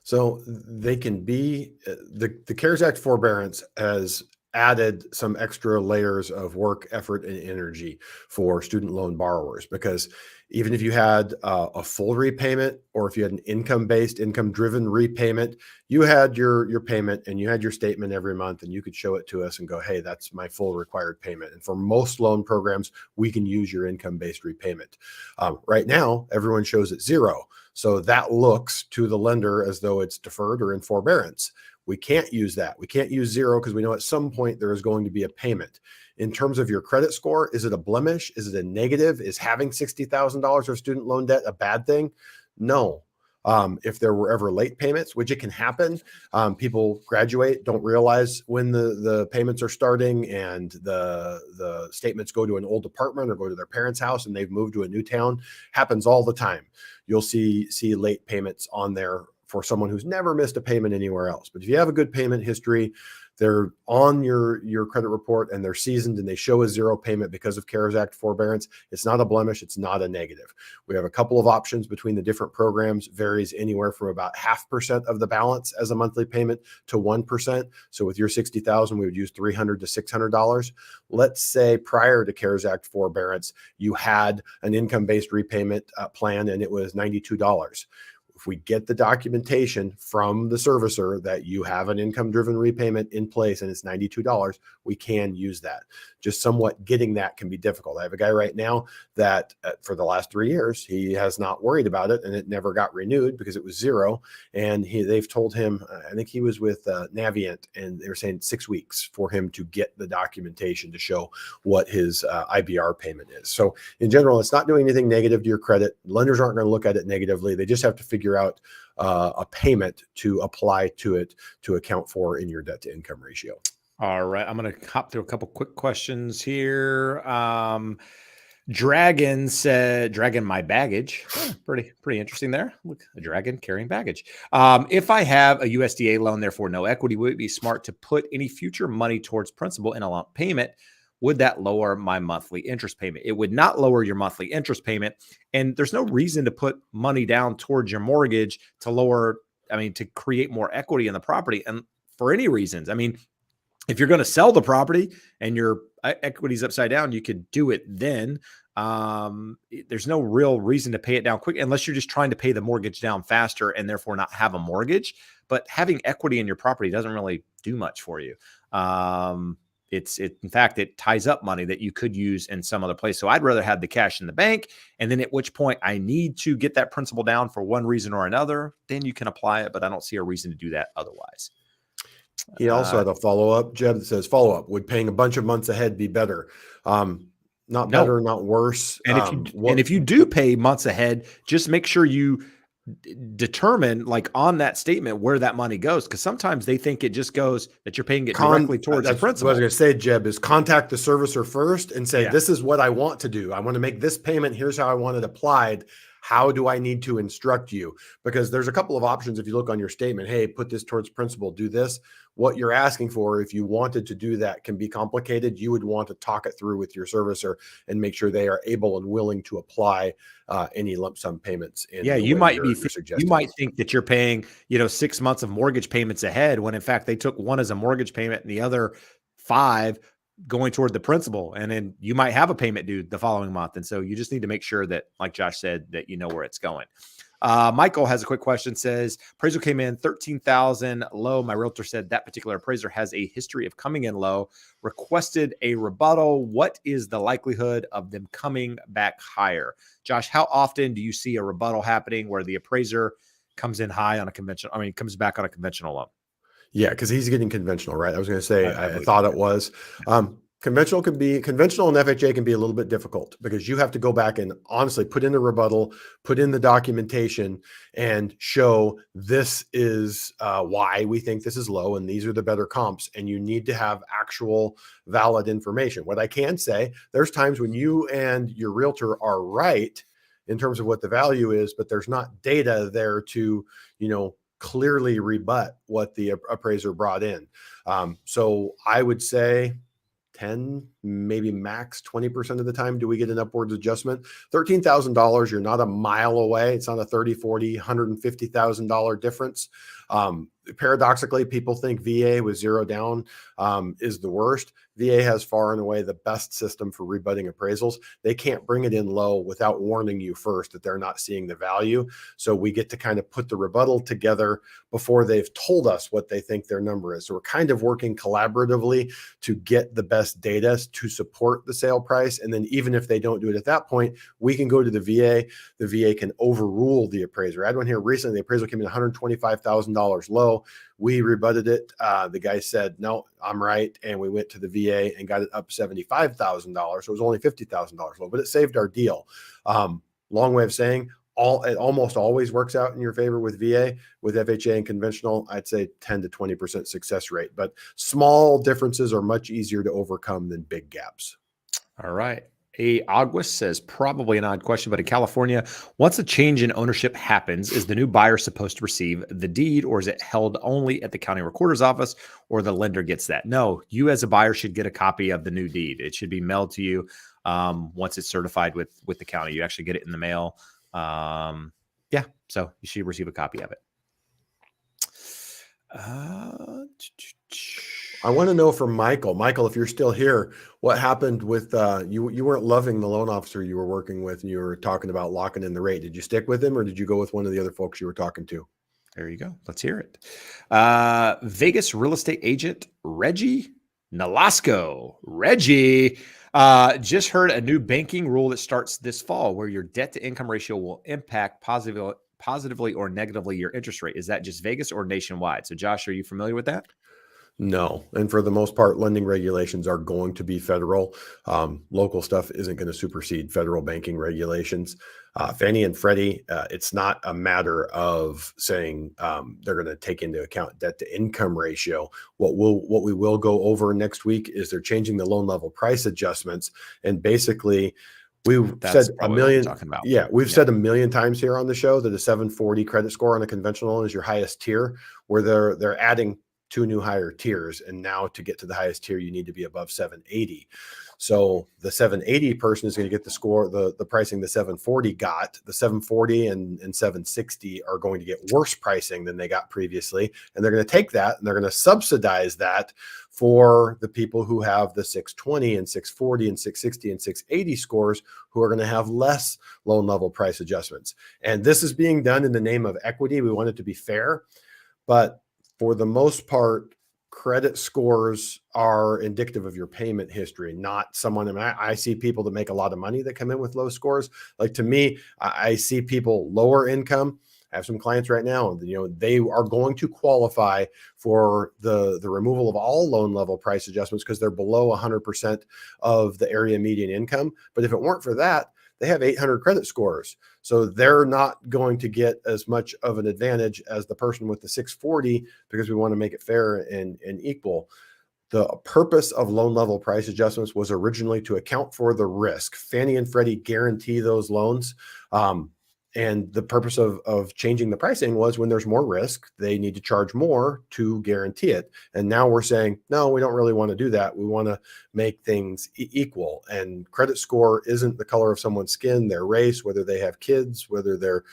So they can be the CARES Act forbearance has added some extra layers of work, effort, and energy for student loan borrowers, because even if you had a full repayment, or if you had an income-driven repayment, you had your payment and you had your statement every month, and you could show it to us and go, hey, that's my full required payment. And for most loan programs, we can use your income-based repayment. Right now, everyone shows it zero. So that looks to the lender as though it's deferred or in forbearance. We can't use that. We can't use zero because we know at some point there is going to be a payment. In terms of your credit score, is it a blemish? Is it a negative? Is having $60,000 of student loan debt a bad thing? No. If there were ever late payments, which it can happen, people graduate, don't realize when the payments are starting, and the statements go to an old apartment or go to their parents' house and they've moved to a new town. Happens all the time. You'll see late payments on there for someone who's never missed a payment anywhere else. But if you have a good payment history, they're on your credit report and they're seasoned and they show a zero payment because of CARES Act forbearance, it's not a blemish. It's not a negative. We have a couple of options between the different programs, varies anywhere from about 0.5% of the balance as a monthly payment to 1%. So with your 60,000, we would use $300 to $600. Let's say prior to CARES Act forbearance, you had an income-based repayment plan and it was $92. If we get the documentation from the servicer that you have an income-driven repayment in place and it's $92, we can use that. Just somewhat getting that can be difficult. I have a guy right now that for the last 3 years, he has not worried about it, and it never got renewed because it was zero. And they've told him, I think he was with Navient, and they were saying 6 weeks for him to get the documentation to show what his IBR payment is. So in general, it's not doing anything negative to your credit. Lenders aren't going to look at it negatively. They just have to figure out a payment to apply to it to account for in your debt to income ratio. All right. I'm going to hop through a couple quick questions here. Dragon said, dragon my baggage. Oh, pretty interesting there. Look, a dragon carrying baggage. If I have a USDA loan, therefore no equity, would it be smart to put any future money towards principal in a lump payment? Would that lower my monthly interest payment? It would not lower your monthly interest payment. And there's no reason to put money down towards your mortgage to create more equity in the property. And for any reasons, if you're going to sell the property and your equity's upside down, you could do it then. There's no real reason to pay it down quick unless you're just trying to pay the mortgage down faster and therefore not have a mortgage. But having equity in your property doesn't really do much for you. In fact, it ties up money that you could use in some other place. So I'd rather have the cash in the bank. And then at which point I need to get that principal down for one reason or another, then you can apply it. But I don't see a reason to do that otherwise. He also had a follow-up, Jeb, that says, follow-up, would paying a bunch of months ahead be better? Not better, not worse. And if you do pay months ahead, just make sure you determine, like on that statement, where that money goes. Because sometimes they think it just goes that you're paying it directly towards the principal. What I was going to say, Jeb, is contact the servicer first and say, this is what I want to do. I want to make this payment. Here's how I want it applied. How do I need to instruct you? Because there's a couple of options. If you look on your statement, hey, put this towards principal, do this. What you're asking for, if you wanted to do that, can be complicated. You would want to talk it through with your servicer and make sure they are able and willing to apply any lump sum payments in Yeah, the you way might you're be you suggesting. might think that you're paying, 6 months of mortgage payments ahead when in fact they took one as a mortgage payment and the other 5 going toward the principal. And then you might have a payment due the following month. And so you just need to make sure that, like Josh said, that you know where it's going. Michael has a quick question, says appraisal came in 13,000 low. My realtor said that particular appraiser has a history of coming in low, requested a rebuttal. What is the likelihood of them coming back higher? Josh, how often do you see a rebuttal happening where the appraiser comes in high on a comes back on a conventional loan? Yeah, because he's getting conventional, right? I was going to say, I I believe thought so. it was. Conventional and FHA can be a little bit difficult because you have to go back and honestly put in the rebuttal, put in the documentation, and show this is why we think this is low and these are the better comps. And you need to have actual valid information. What I can say, there's times when you and your realtor are right in terms of what the value is, but there's not data there to, clearly rebut what the appraiser brought in. So I would say 10, maybe max 20% of the time do we get an upwards adjustment. $13,000, you're not a mile away. It's not a 30, 40, $150,000 difference. Paradoxically, people think VA with zero down is the worst. VA has far and away the best system for rebutting appraisals. They can't bring it in low without warning you first that they're not seeing the value. So we get to kind of put the rebuttal together before they've told us what they think their number is. So we're kind of working collaboratively to get the best data to support the sale price. And then even if they don't do it at that point, we can go to the VA. The VA can overrule the appraiser. I had one here recently. The appraisal came in $125,000 low. We rebutted it. The guy said, no, I'm right. And we went to the VA and got it up $75,000. So it was only $50,000 low, but it saved our deal. Long way of saying it almost always works out in your favor with VA. With FHA and conventional, I'd say 10 to 20% success rate, but small differences are much easier to overcome than big gaps. All right. August says, probably an odd question, but in California, once a change in ownership happens, is the new buyer supposed to receive the deed, or is it held only at the county recorder's office, or the lender gets that? No, you as a buyer should get a copy of the new deed. It should be mailed to you once it's certified with the county. You actually get it in the mail. So you should receive a copy of it. I want to know from Michael, if you're still here, what happened with you? You weren't loving the loan officer you were working with, and you were talking about locking in the rate. Did you stick with him, or did you go with one of the other folks you were talking to? There you go. Let's hear it. Vegas real estate agent Reggie Nolasco. Reggie just heard a new banking rule that starts this fall where your debt to income ratio will impact positively or negatively your interest rate. Is that just Vegas or nationwide? So Josh, are you familiar with that? No. And for the most part, lending regulations are going to be federal. Local stuff isn't going to supersede federal banking regulations. Fannie and Freddie, it's not a matter of saying they're going to take into account debt to income ratio. What we will go over next week is they're changing the loan level price adjustments. And basically, we've said a million. Talking about. Yeah, we've said a million times here on the show that a 740 credit score on a conventional loan is your highest tier, where they're adding 2 new higher tiers. And now to get to the highest tier, you need to be above 780. So the 780 person is going to get the score, the pricing the 740 got. The 740 and 760 are going to get worse pricing than they got previously. And they're going to take that and they're going to subsidize that for the people who have the 620 and 640 and 660 and 680 scores, who are going to have less loan level price adjustments. And this is being done in the name of equity. We want it to be fair, but for the most part, credit scores are indicative of your payment history, not someone. I see people that make a lot of money that come in with low scores. Like, to me, I see people lower income. I have some clients right now, they are going to qualify for the removal of all loan level price adjustments because they're below 100% of the area median income. But if it weren't for that, they have 800 credit scores. So they're not going to get as much of an advantage as the person with the 640 because we want to make it fair and equal. The purpose of loan level price adjustments was originally to account for the risk. Fannie and Freddie guarantee those loans. And the purpose of changing the pricing was when there's more risk, they need to charge more to guarantee it. And now we're saying, no, we don't really want to do that. We want to make things equal. And credit score isn't the color of someone's skin, their race, whether they have kids, whether they're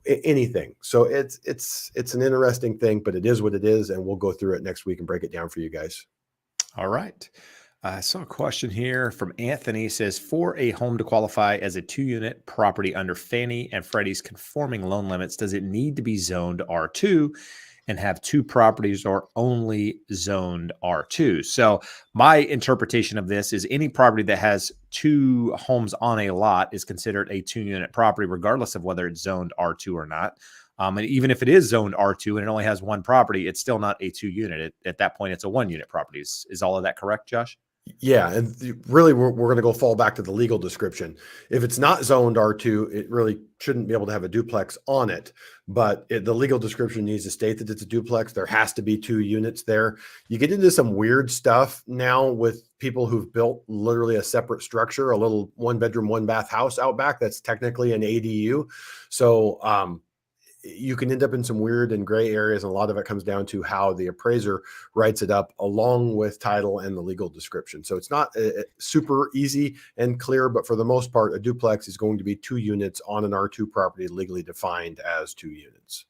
anything. So it's an interesting thing, but it is what it is. And we'll go through it next week and break it down for you guys. All right. I saw a question here from Anthony. It says, for a home to qualify as a 2-unit property under Fannie and Freddie's conforming loan limits, does it need to be zoned R2 and have 2 properties, or only zoned R2? So my interpretation of this is any property that has 2 homes on a lot is considered a 2-unit property, regardless of whether it's zoned R2 or not. And even if it is zoned R2 and it only has 1 property, it's still not a 2-unit. At that point, it's a 1-unit property. Is all of that correct, Josh? Yeah, and really, we're going to go fall back to the legal description. If it's not zoned R2, it really shouldn't be able to have a duplex on it. But the legal description needs to state that it's a duplex. There has to be 2 units there. You get into some weird stuff now with people who've built literally a separate structure, a little 1-bedroom, 1-bath house out back that's technically an ADU. So you can end up in some weird and gray areas. And a lot of it comes down to how the appraiser writes it up along with title and the legal description. So it's not super easy and clear, but for the most part, a duplex is going to be 2 units on an R2 property legally defined as 2 units.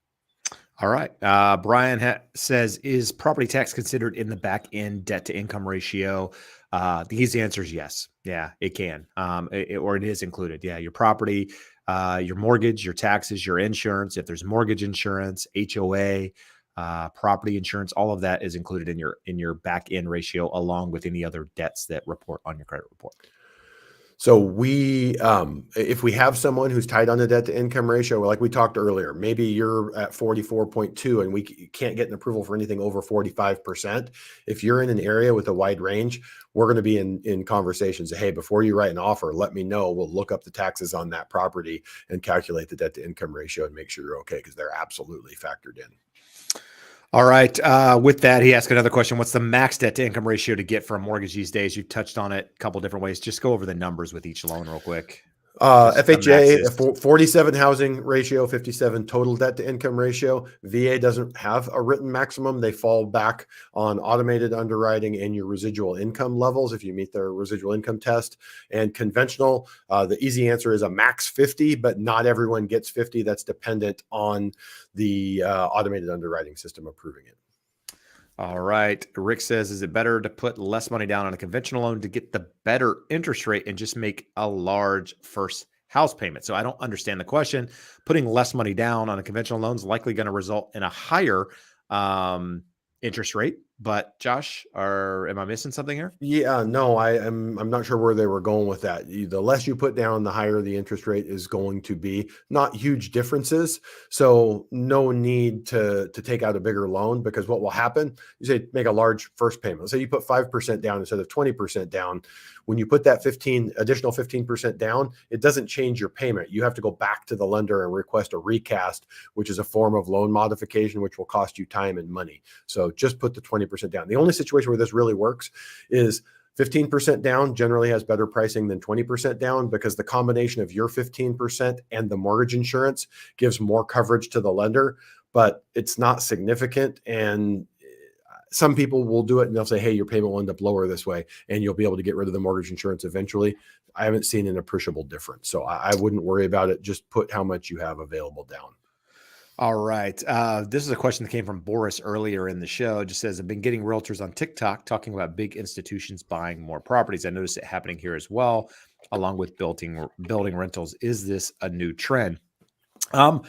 All right. Brian says, is property tax considered in the back end debt to income ratio? The easy answer is yes. Yeah, it can. Or it is included. Yeah, your property, your mortgage, your taxes, your insurance. If there's mortgage insurance, HOA, property insurance, all of that is included in your back end ratio, along with any other debts that report on your credit report. So we, if we have someone who's tight on the debt to income ratio, like we talked earlier, maybe you're at 44.2 and we can't get an approval for anything over 45%. If you're in an area with a wide range, we're going to be in conversations. Hey, before you write an offer, let me know. We'll look up the taxes on that property and calculate the debt to income ratio and make sure you're okay, because they're absolutely factored in. All right. With that, he asked another question. What's the max debt to income ratio to get for a mortgage these days? You've touched on it a couple different ways. Just go over the numbers with each loan real quick. FHA, 47 housing ratio, 57 total debt to income ratio. VA doesn't have a written maximum. They fall back on automated underwriting and your residual income levels if you meet their residual income test. And conventional, the easy answer is a max 50, but not everyone gets 50. That's dependent on the automated underwriting system approving it. All right. Rick says, is it better to put less money down on a conventional loan to get the better interest rate and just make a large first house payment? So I don't understand the question. Putting less money down on a conventional loan is likely going to result in a higher interest rate. But Josh, am I missing something here? Yeah, no, I'm not sure where they were going with that. The less you put down, the higher the interest rate is going to be. Not huge differences. So no need to take out a bigger loan, because what will happen, you say make a large first payment. Let's say you put 5% down instead of 20% down. When you put that additional 15% down, it doesn't change your payment. You have to go back to the lender and request a recast, which is a form of loan modification, which will cost you time and money. So just put the 20% down. The only situation where this really works is 15% down generally has better pricing than 20% down, because the combination of your 15% and the mortgage insurance gives more coverage to the lender, but it's not significant. And some people will do it and they'll say, hey, your payment will end up lower this way, and you'll be able to get rid of the mortgage insurance eventually. I haven't seen an appreciable difference. So I wouldn't worry about it. Just put how much you have available down. All right. This is a question that came from Boris earlier in the show. It just says, I've been getting realtors on TikTok talking about big institutions buying more properties. I noticed it happening here as well, along with building rentals. Is this a new trend? I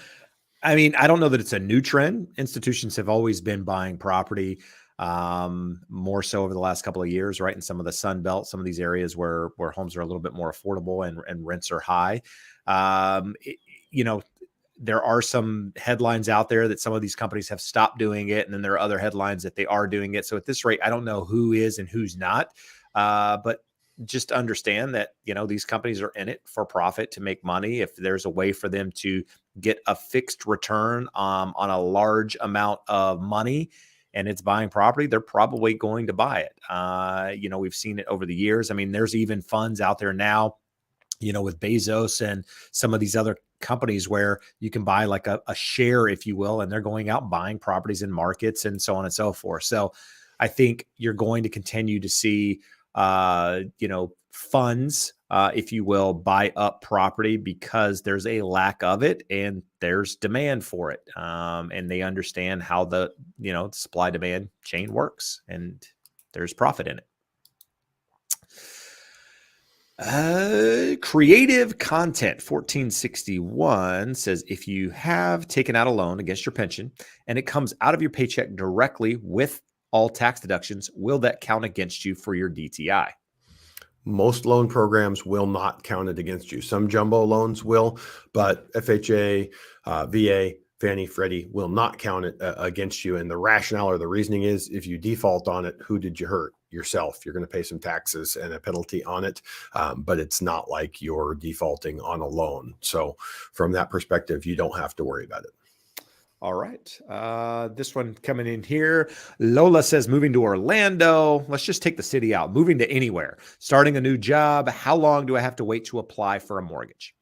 mean, I don't know that it's a new trend. Institutions have always been buying property, more so over the last couple of years, right? In some of the Sun Belt, some of these areas where homes are a little bit more affordable and rents are high. There are some headlines out there that some of these companies have stopped doing it, and then there are other headlines that they are doing it. So at this rate, I don't know who is and who's not. But just understand that, these companies are in it for profit, to make money. If there's a way for them to get a fixed return on a large amount of money, and it's buying property, they're probably going to buy it. We've seen it over the years. I mean, there's even funds out there now, with Bezos and some of these other companies where you can buy like a share, if you will, and they're going out buying properties in markets and so on and so forth. So I think you're going to continue to see, funds, if you will, buy up property because there's a lack of it and there's demand for it. And they understand how the supply demand chain works, and there's profit in it. Creative Content 1461 says, if you have taken out a loan against your pension and it comes out of your paycheck directly with all tax deductions, will that count against you for your DTI? Most loan programs will not count it against you. Some jumbo loans will, but FHA, VA, Fannie, Freddie will not count it against you. And the rationale or the reasoning is, if you default on it, who did you hurt? Yourself. You're going to pay some taxes and a penalty on it, but it's not like you're defaulting on a loan. So from that perspective, you don't have to worry about it. All right. This one coming in here. Lola says, moving to Orlando. Let's just take the city out. Moving to anywhere. Starting a new job. How long do I have to wait to apply for a mortgage?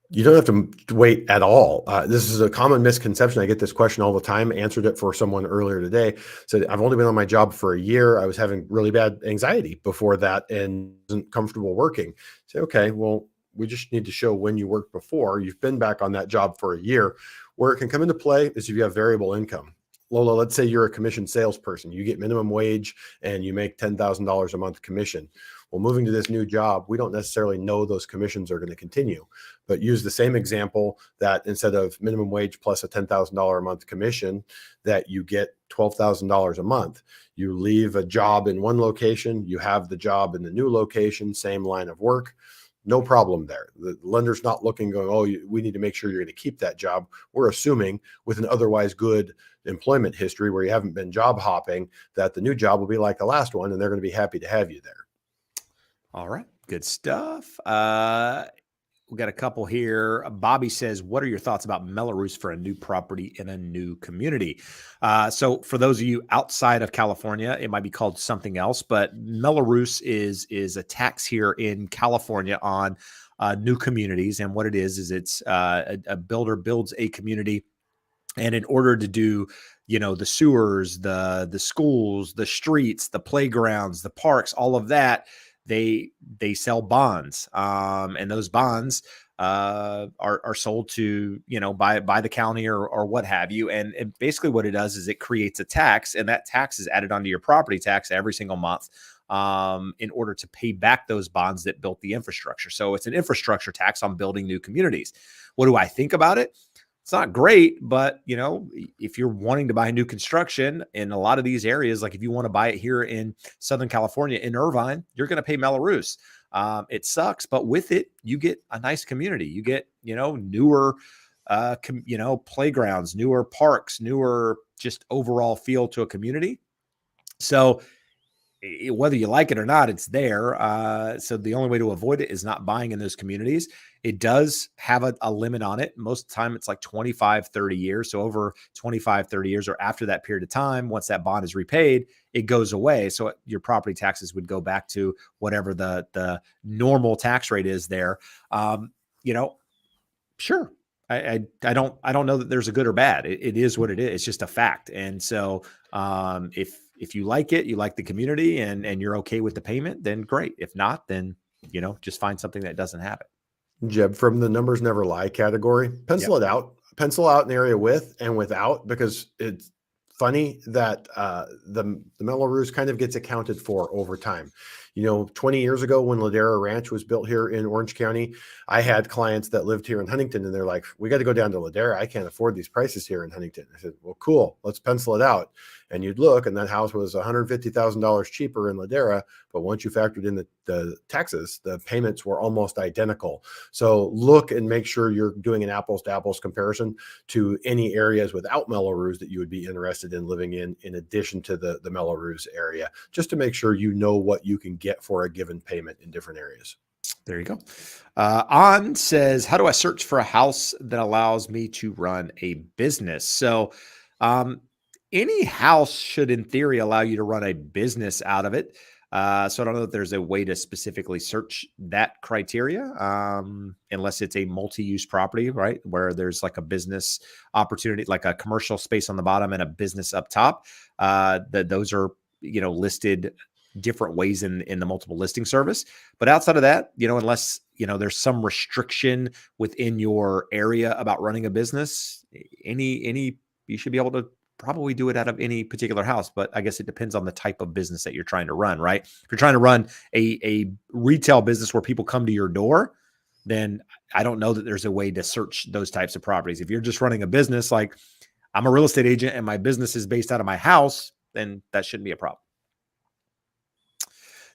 You don't have to wait at all. This is a common misconception. I get this question all the time. Answered it for someone earlier today. Said, I've only been on my job for a year. I was having really bad anxiety before that and wasn't comfortable working. Say, okay, well, we just need to show when you worked before. You've been back on that job for a year. Where it can come into play is if you have variable income. Lola, let's say you're a commission salesperson. You get minimum wage and you make $10,000 a month commission. Well, moving to this new job, we don't necessarily know those commissions are going to continue, but use the same example that instead of minimum wage plus a $10,000 a month commission, that you get $12,000 a month. You leave a job in one location, you have the job in the new location, same line of work. No problem there. The lender's not looking, going, oh, we need to make sure you're going to keep that job. We're assuming with an otherwise good employment history where you haven't been job hopping, that the new job will be like the last one, and they're going to be happy to have you there. All right. Good stuff. We got a couple here. Bobby says, what are your thoughts about Melrose for a new property in a new community? So for those of you outside of California, it might be called something else, but Melrose is a tax here in California on new communities. And what it is it's a builder builds a community. And in order to do, the sewers, the schools, the streets, the playgrounds, the parks, all of that, they sell bonds, and those bonds are sold to by the county or what have you. And basically what it does is it creates a tax, and that tax is added onto your property tax every single month in order to pay back those bonds that built the infrastructure. So it's an infrastructure tax on building new communities. What do I think about it? It's not great, but if you're wanting to buy new construction in a lot of these areas, like if you want to buy it here in Southern California in Irvine, you're going to pay Melrose. It sucks, but with it, you get a nice community. You get, newer, playgrounds, newer parks, newer just overall feel to a community. So whether you like it or not, it's there. So the only way to avoid it is not buying in those communities. It does have a limit on it. Most of the time it's like 25, 30 years. So over 25, 30 years or after that period of time, once that bond is repaid, it goes away. So your property taxes would go back to whatever the normal tax rate is there. Sure. I don't know that there's a good or bad. It is what it is. It's just a fact. And so if you like it, you like the community and you're okay with the payment, then great. If not, then, just find something that doesn't have it. Jeb, from the numbers never lie category, pencil it out. Pencil out an area with and without, because it's funny that the Melrose kind of gets accounted for over time. 20 years ago when Ladera Ranch was built here in Orange County, I had clients that lived here in Huntington, and they're like, we got to go down to Ladera. I can't afford these prices here in Huntington. I said, well, cool, let's pencil it out. And you'd look, and that house was $150,000 cheaper in Ladera. But once you factored in the taxes, the payments were almost identical. So look and make sure you're doing an apples to apples comparison to any areas without Melrose that you would be interested in living in addition to the Melrose area, just to make sure you know what you can get for a given payment in different areas. There you go. On says, how do I search for a house that allows me to run a business? So any house should, in theory, allow you to run a business out of it. So I don't know if there's a way to specifically search that criteria, unless it's a multi-use property, right? Where there's like a business opportunity, like a commercial space on the bottom and a business up top. That those are, listed different ways in the multiple listing service. But outside of that, unless, there's some restriction within your area about running a business, you should be able to probably do it out of any particular house, but I guess it depends on the type of business that you're trying to run, right? If you're trying to run a retail business where people come to your door, then I don't know that there's a way to search those types of properties. If you're just running a business, like I'm a real estate agent and my business is based out of my house, then that shouldn't be a problem.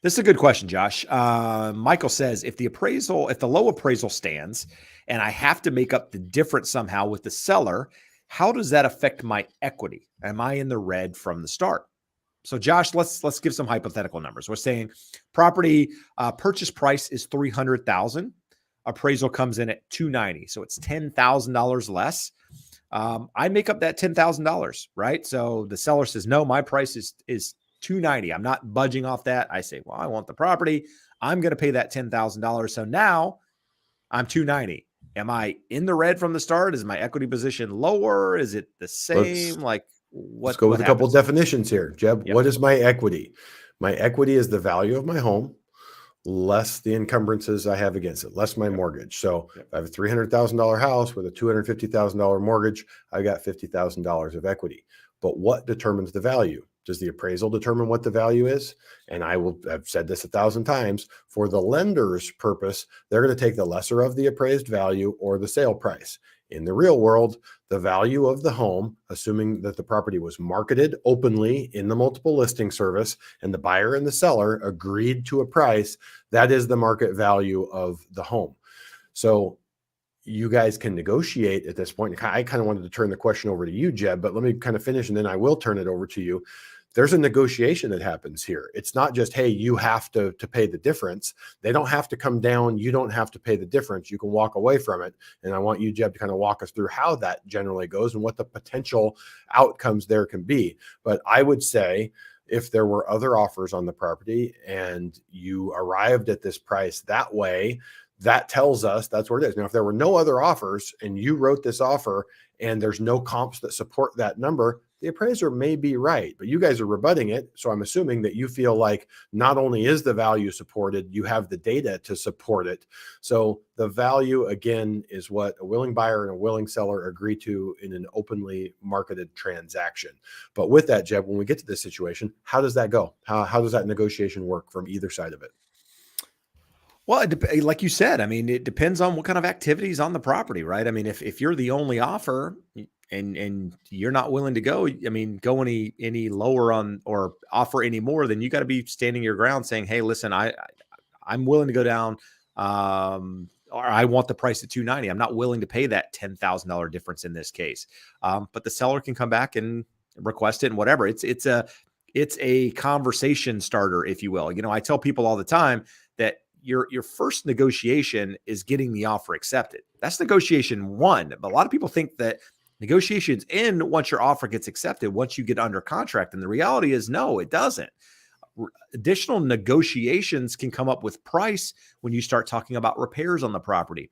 This is a good question, Josh. Michael says, if the low appraisal stands and I have to make up the difference somehow with the seller, how does that affect my equity? Am I in the red from the start? So Josh, let's give some hypothetical numbers. We're saying property purchase price is $300,000. Appraisal comes in at $290. So it's $10,000 less. I make up that $10,000, right? So the seller says, no, my price is $290. I'm not budging off that. I say, well, I want the property. I'm going to pay that $10,000. So now I'm $290. Am I in the red from the start? Is my equity position lower? Is it the same? Let's go with a couple definitions here, Jeb. Yep. What is my equity? My equity is the value of my home less the encumbrances I have against it, less my mortgage. So if I have a $300,000 house with a $250,000 mortgage, I got $50,000 of equity. But what determines the value? Does the appraisal determine what the value is? And I've said this 1,000 times, for the lender's purpose, they're going to take the lesser of the appraised value or the sale price. In the real world, the value of the home, assuming that the property was marketed openly in the multiple listing service and the buyer and the seller agreed to a price, that is the market value of the home. So you guys can negotiate at this point. I kind of wanted to turn the question over to you, Jeb, but let me kind of finish and then I will turn it over to you. There's a negotiation that happens here. It's not just, hey, you have to pay the difference. They don't have to come down. You don't have to pay the difference. You can walk away from it. And I want you, Jeb, to kind of walk us through how that generally goes and what the potential outcomes there can be. But I would say if there were other offers on the property and you arrived at this price that way, that tells us that's where it is. Now, if there were no other offers and you wrote this offer and there's no comps that support that number, the appraiser may be right, but you guys are rebutting it. So I'm assuming that you feel like not only is the value supported, you have the data to support it. So the value, again, is what a willing buyer and a willing seller agree to in an openly marketed transaction. But with that, Jeb, when we get to this situation, how does that go? How does that negotiation work from either side of it? Well, like you said, I mean, it depends on what kind of activities on the property, right? I mean, if you're the only offer and you're not willing to go, I mean, go any lower on or offer any more, then you got to be standing your ground saying, hey, listen, I'm willing to go down, or I want the price at $290. I'm not willing to pay that $10,000 difference in this case. But the seller can come back and request it and whatever. It's a conversation starter, if you will. I tell people all the time that your first negotiation is getting the offer accepted. That's negotiation one. But a lot of people think that negotiations end once your offer gets accepted, once you get under contract. And the reality is, no, it doesn't. Additional negotiations can come up with price when you start talking about repairs on the property.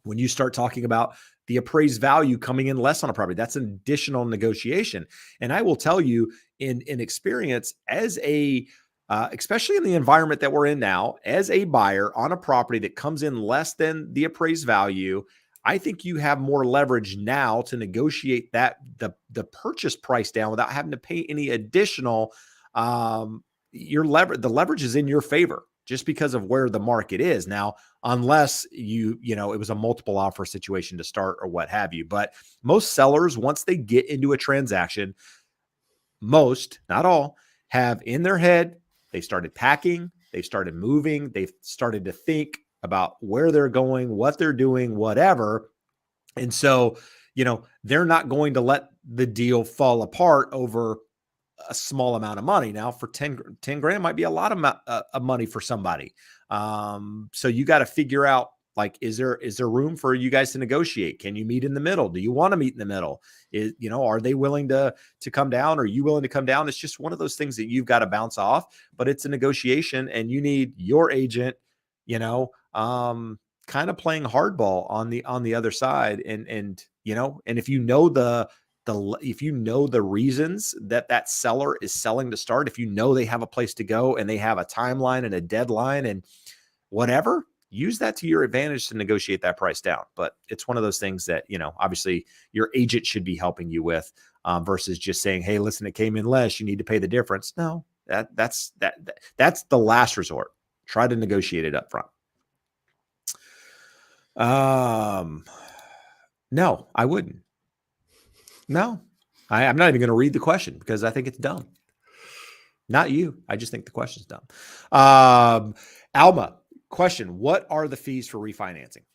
When you start talking about the appraised value coming in less on a property, that's an additional negotiation. And I will tell you in experience as especially in the environment that we're in now, as a buyer on a property that comes in less than the appraised value, I think you have more leverage now to negotiate the purchase price down without having to pay any additional. The leverage is in your favor just because of where the market is now, unless it was a multiple offer situation to start or what have you. But most sellers, once they get into a transaction, most, not all, have in their head, they started packing, they've started moving, they've started to think about where they're going, what they're doing, whatever. And so, they're not going to let the deal fall apart over a small amount of money. Now, for 10 grand might be a lot of money for somebody. So you got to figure out, Like, is there room for you guys to negotiate? Can you meet in the middle? Do you want to meet in the middle? Are they willing to come down? Are you willing to come down? It's just one of those things that you've got to bounce off, but it's a negotiation, and you need your agent, kind of playing hardball on the other side. And if if you know the reasons that seller is selling to start, if you know they have a place to go and they have a timeline and a deadline and whatever, use that to your advantage to negotiate that price down. But it's one of those things that, obviously your agent should be helping you with, versus just saying, hey, listen, it came in less, you need to pay the difference. No, that's the last resort. Try to negotiate it up front. No, I wouldn't. No, I'm not even going to read the question because I think it's dumb. Not you. I just think the question's dumb. Alma, question: what are the fees for refinancing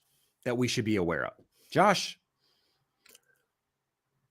that we should be aware of? Josh?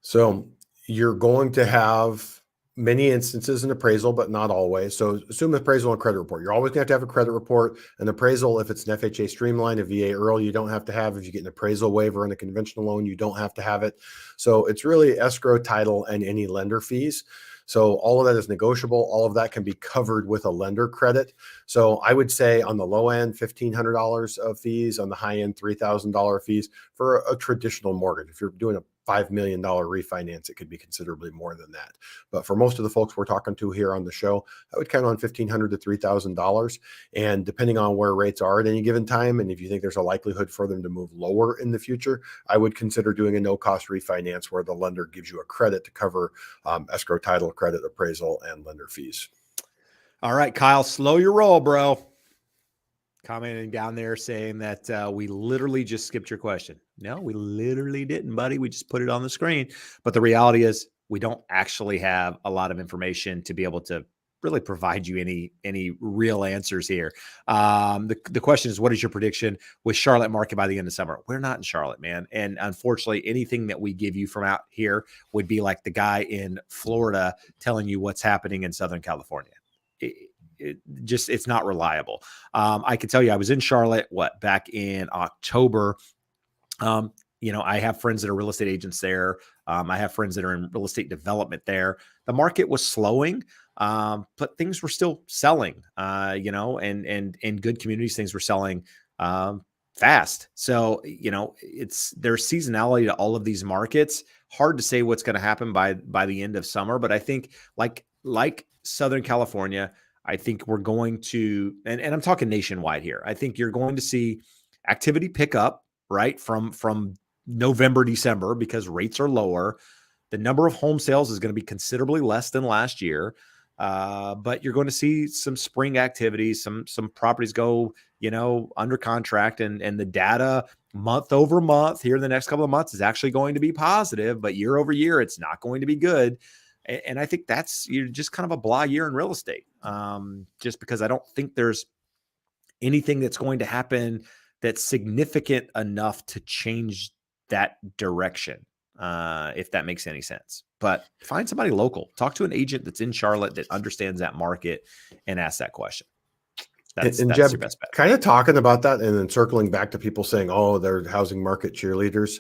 So you're going to have many instances in appraisal, but not always. So assume appraisal and credit report. You're always going to have a credit report. An appraisal, if it's an FHA streamline, a VA IRRRL, you don't have to have. If you get an appraisal waiver on a conventional loan, you don't have to have it. So it's really escrow, title, and any lender fees. So all of that is negotiable. All of that can be covered with a lender credit. So I would say on the low end, $1,500 of fees, on the high end, $3,000 fees for a traditional mortgage. If you're doing a $5 million refinance, it could be considerably more than that. But for most of the folks we're talking to here on the show, I would count on $1,500 to $3,000. And depending on where rates are at any given time, and if you think there's a likelihood for them to move lower in the future, I would consider doing a no-cost refinance where the lender gives you a credit to cover escrow, title, credit, appraisal, and lender fees. All right, Kyle, slow your roll, bro. Commenting down there saying that we literally just skipped your question. No, we literally didn't, buddy. We just put it on the screen. But the reality is we don't actually have a lot of information to be able to really provide you any real answers here. The question is, what is your prediction with Charlotte market by the end of summer? We're not in Charlotte, man. And unfortunately, anything that we give you from out here would be like the guy in Florida telling you what's happening in Southern California. It's not reliable. I can tell you, I was in Charlotte, back in October. I have friends that are real estate agents there. I have friends that are in real estate development there. The market was slowing, but things were still selling, and in good communities, things were selling fast. So, there's seasonality to all of these markets. Hard to say what's going to happen by the end of summer, but I think like Southern California, I think we're going to, and I'm talking nationwide here, I think you're going to see activity pick up, right, from November, December, because rates are lower. The number of home sales is going to be considerably less than last year, but you're going to see some spring activity, some properties go, under contract, and the data month over month here in the next couple of months is actually going to be positive, but year over year, it's not going to be good. And I think you're just kind of a blah year in real estate, just because I don't think there's anything that's going to happen that's significant enough to change that direction, if that makes any sense. But find somebody local. Talk to an agent that's in Charlotte that understands that market and ask that question. That's Jeb, your best bet. Kind of talking about that and then circling back to people saying, oh, they're housing market cheerleaders.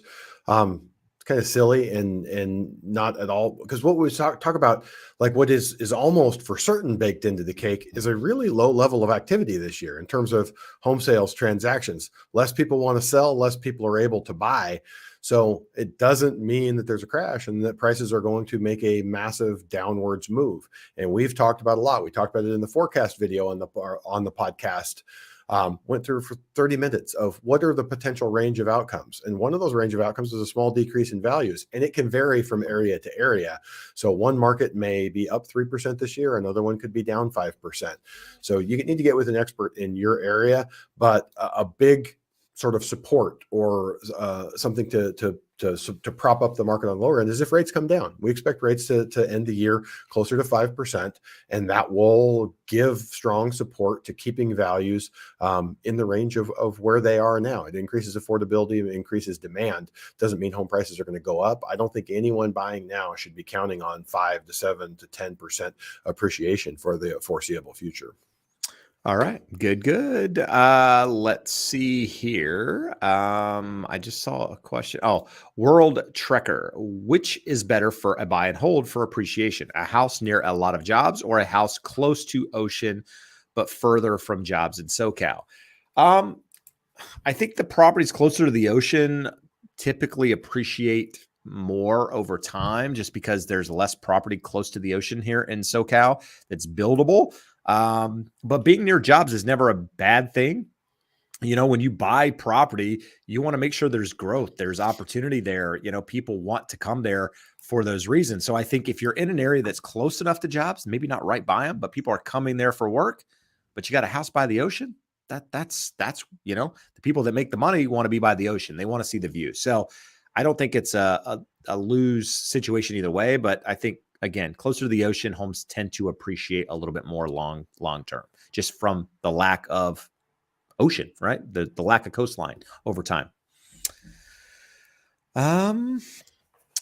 Kind of silly and not at all, because what we talk about, like what is almost for certain baked into the cake, is a really low level of activity this year in terms of home sales transactions. Less people want to sell, less people are able to buy. So it doesn't mean that there's a crash and that prices are going to make a massive downwards move. And we've talked about a lot. We talked about it in the forecast video on the podcast. Went through for 30 minutes of what are the potential range of outcomes. And one of those range of outcomes is a small decrease in values, and it can vary from area to area. So one market may be up 3% this year. Another one could be down 5%. So you need to get with an expert in your area, but a big sort of support or something to prop up the market on the lower end is if rates come down. We expect rates to end the year closer to 5%, and that will give strong support to keeping values in the range of where they are now. It increases affordability, it increases demand. Doesn't mean home prices are going to go up. I don't think anyone buying now should be counting on 5 to 7 to 10% appreciation for the foreseeable future. All right. Good, good. Let's see here. I just saw a question. Oh, World Trekker. Which is better for a buy and hold for appreciation? A house near a lot of jobs or a house close to ocean but further from jobs in SoCal? Um, I think the properties closer to the ocean typically appreciate more over time just because there's less property close to the ocean here in SoCal that's buildable. But being near jobs is never a bad thing. You know, when you buy property, you want to make sure there's growth, there's opportunity there. You know, people want to come there for those reasons. So I think if you're in an area that's close enough to jobs, maybe not right by them, but people are coming there for work, but you got a house by the ocean, that's you know, the people that make the money want to be by the ocean. They want to see the view. So I don't think it's a lose situation either way, but I think again, closer to the ocean, homes tend to appreciate a little bit more long term, just from the lack of ocean, right? The lack of coastline over time.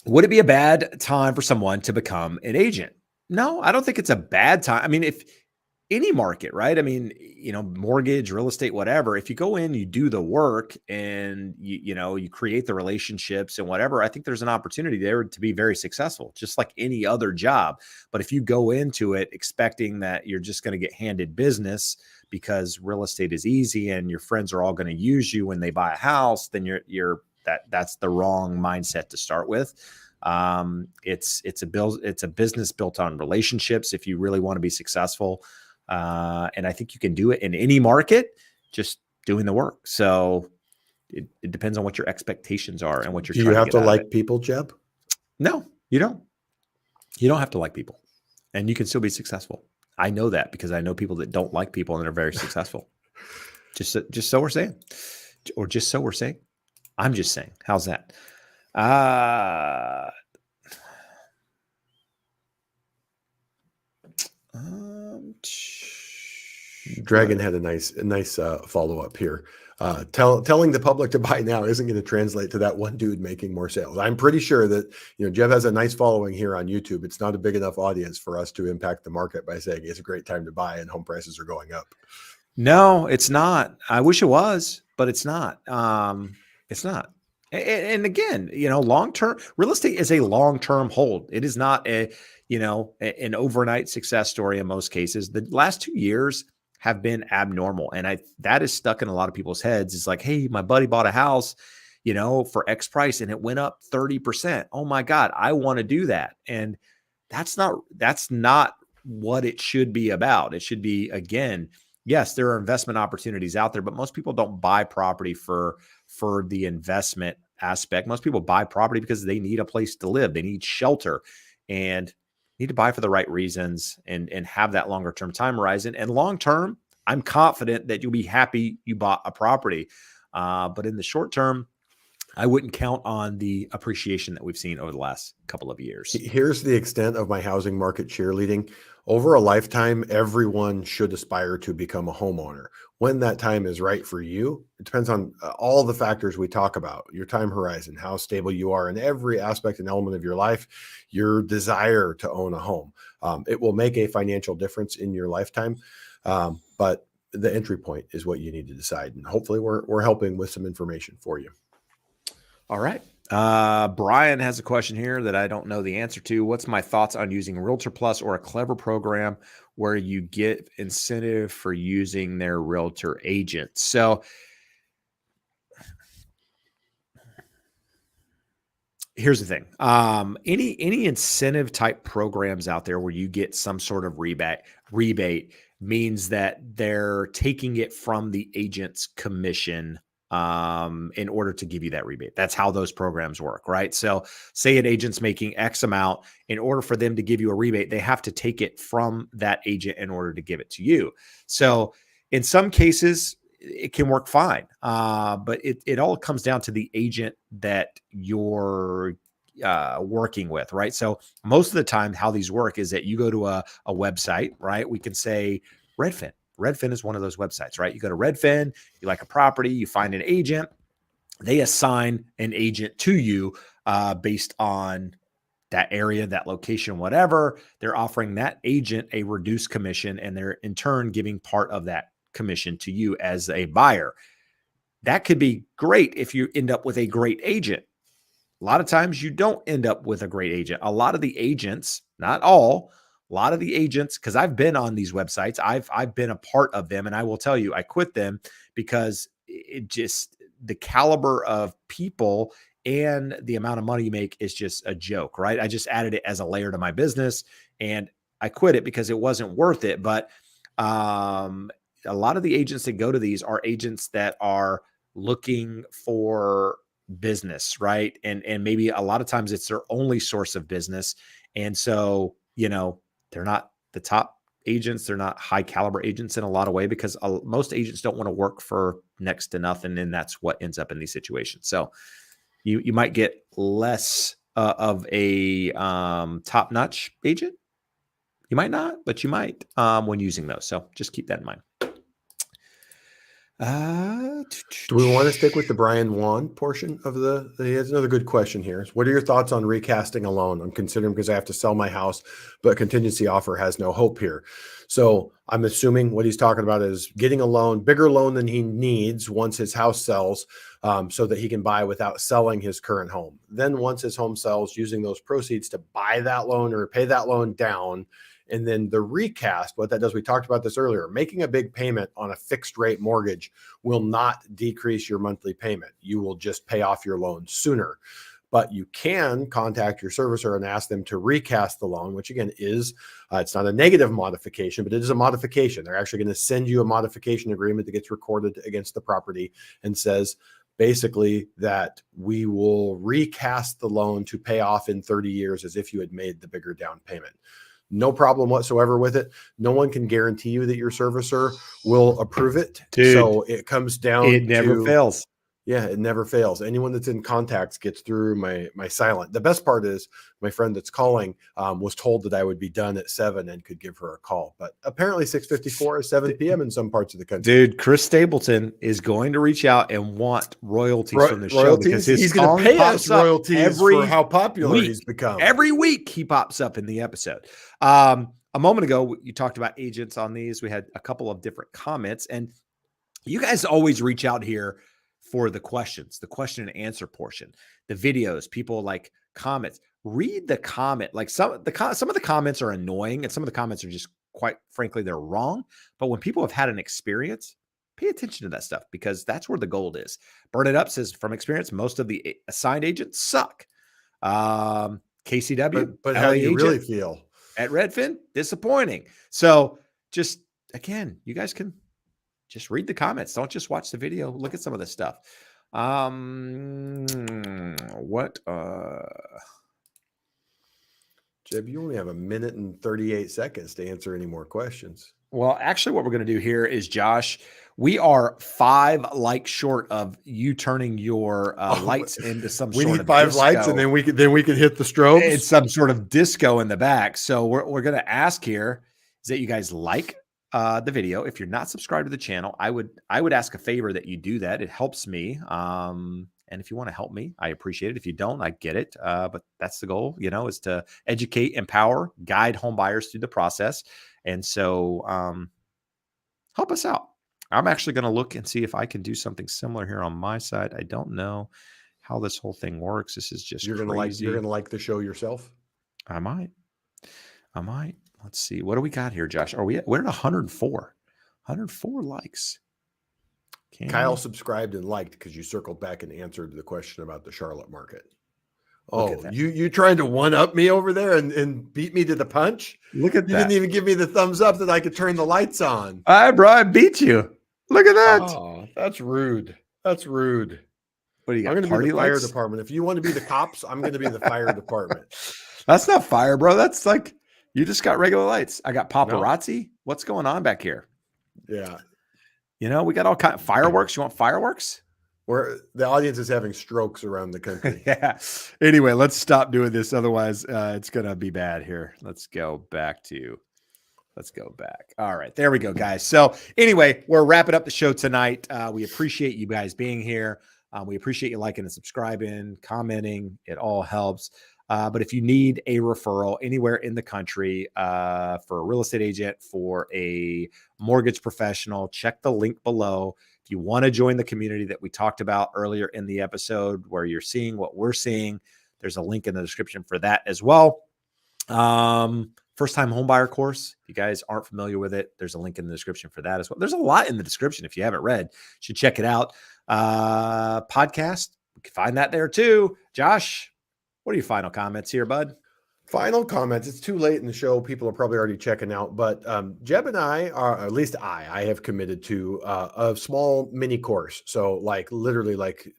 Would it be a bad time for someone to become an agent? No, I don't think it's a bad time. I mean, if any market, right? I mean, you know, mortgage, real estate, whatever, if you go in, you do the work and you know, you create the relationships and whatever, I think there's an opportunity there to be very successful, just like any other job. But if you go into it expecting that you're just going to get handed business because real estate is easy and your friends are all going to use you when they buy a house, then that's the wrong mindset to start with. It's a business built on relationships. If you really want to be successful, and I think you can do it in any market, just doing the work. So it depends on what your expectations are and what you're Do you trying have to to get out of like it. people, Jeb? No, you don't. You don't have to like people, and you can still be successful. I know that because I know people that don't like people and are very successful. Just so we're saying, or just so we're saying. I'm just saying. How's that? Dragon had a nice follow up here. Telling the public to buy now isn't going to translate to that one dude making more sales. I'm pretty sure that Jeb has a nice following here on YouTube. It's not a big enough audience for us to impact the market by saying it's a great time to buy and home prices are going up. No, it's not. I wish it was, but it's not. It's not. And again, long-term real estate is a long-term hold. It is not an overnight success story in most cases. The last 2 years have been abnormal. And that is stuck in a lot of people's heads. It's like, hey, my buddy bought a house, for X price and it went up 30%. Oh my God, I want to do that. And that's not what it should be about. It should be, again, yes, there are investment opportunities out there, but most people don't buy property for the investment aspect. Most people buy property because they need a place to live. They need shelter and need to buy for the right reasons and have that longer term time horizon. And long term, I'm confident that you'll be happy you bought a property. But in the short term, I wouldn't count on the appreciation that we've seen over the last couple of years. Here's the extent of my housing market cheerleading. Over a lifetime, everyone should aspire to become a homeowner. When that time is right for you, it depends on all the factors we talk about, your time horizon, how stable you are in every aspect and element of your life, your desire to own a home. It will make a financial difference in your lifetime, but the entry point is what you need to decide. And hopefully we're helping with some information for you. All right. Brian has a question here that I don't know the answer to. What's my thoughts on using Realtor Plus or a Clever program where you get incentive for using their Realtor agent? So here's the thing. Any incentive type programs out there where you get some sort of rebate means that they're taking it from the agent's commission in order to give you that rebate. That's how those programs work, right? So say an agent's making X amount. In order for them to give you a rebate, they have to take it from that agent in order to give it to you. So in some cases, it can work fine. But it all comes down to the agent that you're working with, right? So most of the time, how these work is that you go to a website, right? We can say Redfin. Redfin is one of those websites, right? You go to Redfin, you like a property, you find an agent, they assign an agent to you based on that area, that location, whatever. They're offering that agent a reduced commission, and they're in turn giving part of that commission to you as a buyer. That could be great if you end up with a great agent. A lot of times you don't end up with a great agent. A lot of the agents, not all, a lot of the agents, because I've been on these websites, I've been a part of them, and I will tell you, I quit them because it just, the caliber of people and the amount of money you make is just a joke, right? I just added it as a layer to my business, and I quit it because it wasn't worth it. But a lot of the agents that go to these are agents that are looking for business, right? And maybe a lot of times it's their only source of business. And so, they're not the top agents. They're not high caliber agents in a lot of way, because most agents don't want to work for next to nothing. And that's what ends up in these situations. So you might get less of a top-notch agent. You might not, but you might when using those. So just keep that in mind. Do we want to stick with the Brian Wan portion of he has another good question here. What are your thoughts on recasting a loan? I'm considering because I have to sell my house, but contingency offer has no hope here. So I'm assuming what he's talking about is getting a loan, bigger loan than he needs once his house sells, so that he can buy without selling his current home. Then once his home sells, using those proceeds to buy that loan or pay that loan down. And then the recast, what that does, we talked about this earlier, making a big payment on a fixed rate mortgage will not decrease your monthly payment. You will just pay off your loan sooner. But you can contact your servicer and ask them to recast the loan, which again is, it's not a negative modification, but it is a modification. They're actually going to send you a modification agreement that gets recorded against the property and says, basically, that we will recast the loan to pay off in 30 years as if you had made the bigger down payment. No problem whatsoever with it. No one can guarantee you that your servicer will approve it. Dude, so it comes down it never fails. Yeah, it never fails. Anyone that's in contacts gets through my silent. The best part is my friend that's calling was told that I would be done at 7 and could give her a call. But apparently 6:54 is 7 p.m. in some parts of the country. Dude, Chris Stapleton is going to reach out and want royalties from the show because he's going to pay us royalties for how popular he's become. Every week he pops up in the episode. A moment ago, you talked about agents on these. We had a couple of different comments, and you guys always reach out here for the questions, the question and answer portion, the videos, people like comments. Read the comment. Like some of the comments are annoying, and some of the comments are just, quite frankly, they're wrong. But when people have had an experience, pay attention to that stuff, because that's where the gold is. Burn It Up says, from experience, most of the assigned agents suck. KCW, but how do you really feel? At Redfin, disappointing. So just, again, you guys can just read the comments. Don't just watch the video. Look at some of this stuff. Jeb, you only have 1 minute and 38 seconds to answer any more questions. Well, actually, what we're going to do here is, Josh, we are 5 likes short of you turning your lights into some sort of disco. We need 5 lights, and then we can hit the strobes. It's some sort of disco in the back. So we're going to ask here is that you guys like the video. If you're not subscribed to the channel, I would ask a favor that you do that. It helps me. And if you want to help me, I appreciate it. If you don't, I get it. But that's the goal, is to educate, empower, guide home buyers through the process. And so help us out. I'm actually going to look and see if I can do something similar here on my side. I don't know how this whole thing works. This is just crazy. You're going to like the show yourself? I might. Let's see. What do we got here, Josh? We're at 104. 104 likes. Kyle subscribed and liked because you circled back and answered the question about the Charlotte market. Oh, you trying to one-up me over there and beat me to the punch? Look at that. You didn't even give me the thumbs up that I could turn the lights on. All right, bro. I beat you. Look at that. Oh, that's rude. That's rude. What do you got? I'm going to be the fire department. If you want to be the cops, I'm going to be the fire department. That's not fire, bro. That's like, you just got regular lights. I got paparazzi. No. What's going on back here? Yeah. We got all kind of fireworks. You want fireworks? Where the audience is having strokes around the country. Yeah. Anyway, let's stop doing this. Otherwise, it's going to be bad here. Let's go back. All right. There we go, guys. So anyway, we're wrapping up the show tonight. We appreciate you guys being here. We appreciate you liking and subscribing, commenting. It all helps. But if you need a referral anywhere in the country for a real estate agent, for a mortgage professional, check the link below. If you want to join the community that we talked about earlier in the episode, where you're seeing what we're seeing, there's a link in the description for that as well. First time homebuyer course. If you guys aren't familiar with it, there's a link in the description for that as well. There's a lot in the description. If you haven't read, you should check it out. Podcast, you can find that there too. Josh, what are your final comments here, bud? Final comments. It's too late in the show. People are probably already checking out, but Jeb and I are, at least I have committed to a small mini course. So like literally like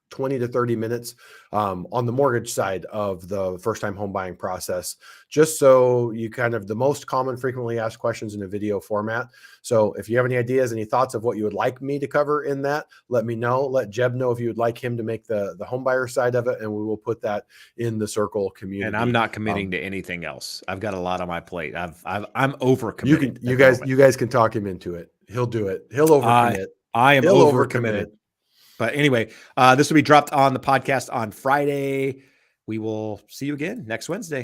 20 to 30 minutes on the mortgage side of the first-time home buying process, just so you kind of the most common frequently asked questions in a video format. So if you have any ideas, any thoughts of what you would like me to cover in that, let me know. Let Jeb know if you would like him to make the home buyer side of it, and we will put that in the circle community. And I'm not committing to anything else. I've got a lot on my plate. I'm over committed. You guys can talk him into it. He'll do it. He'll overcommit. I am over committed. But anyway, this will be dropped on the podcast on Friday. We will see you again next Wednesday.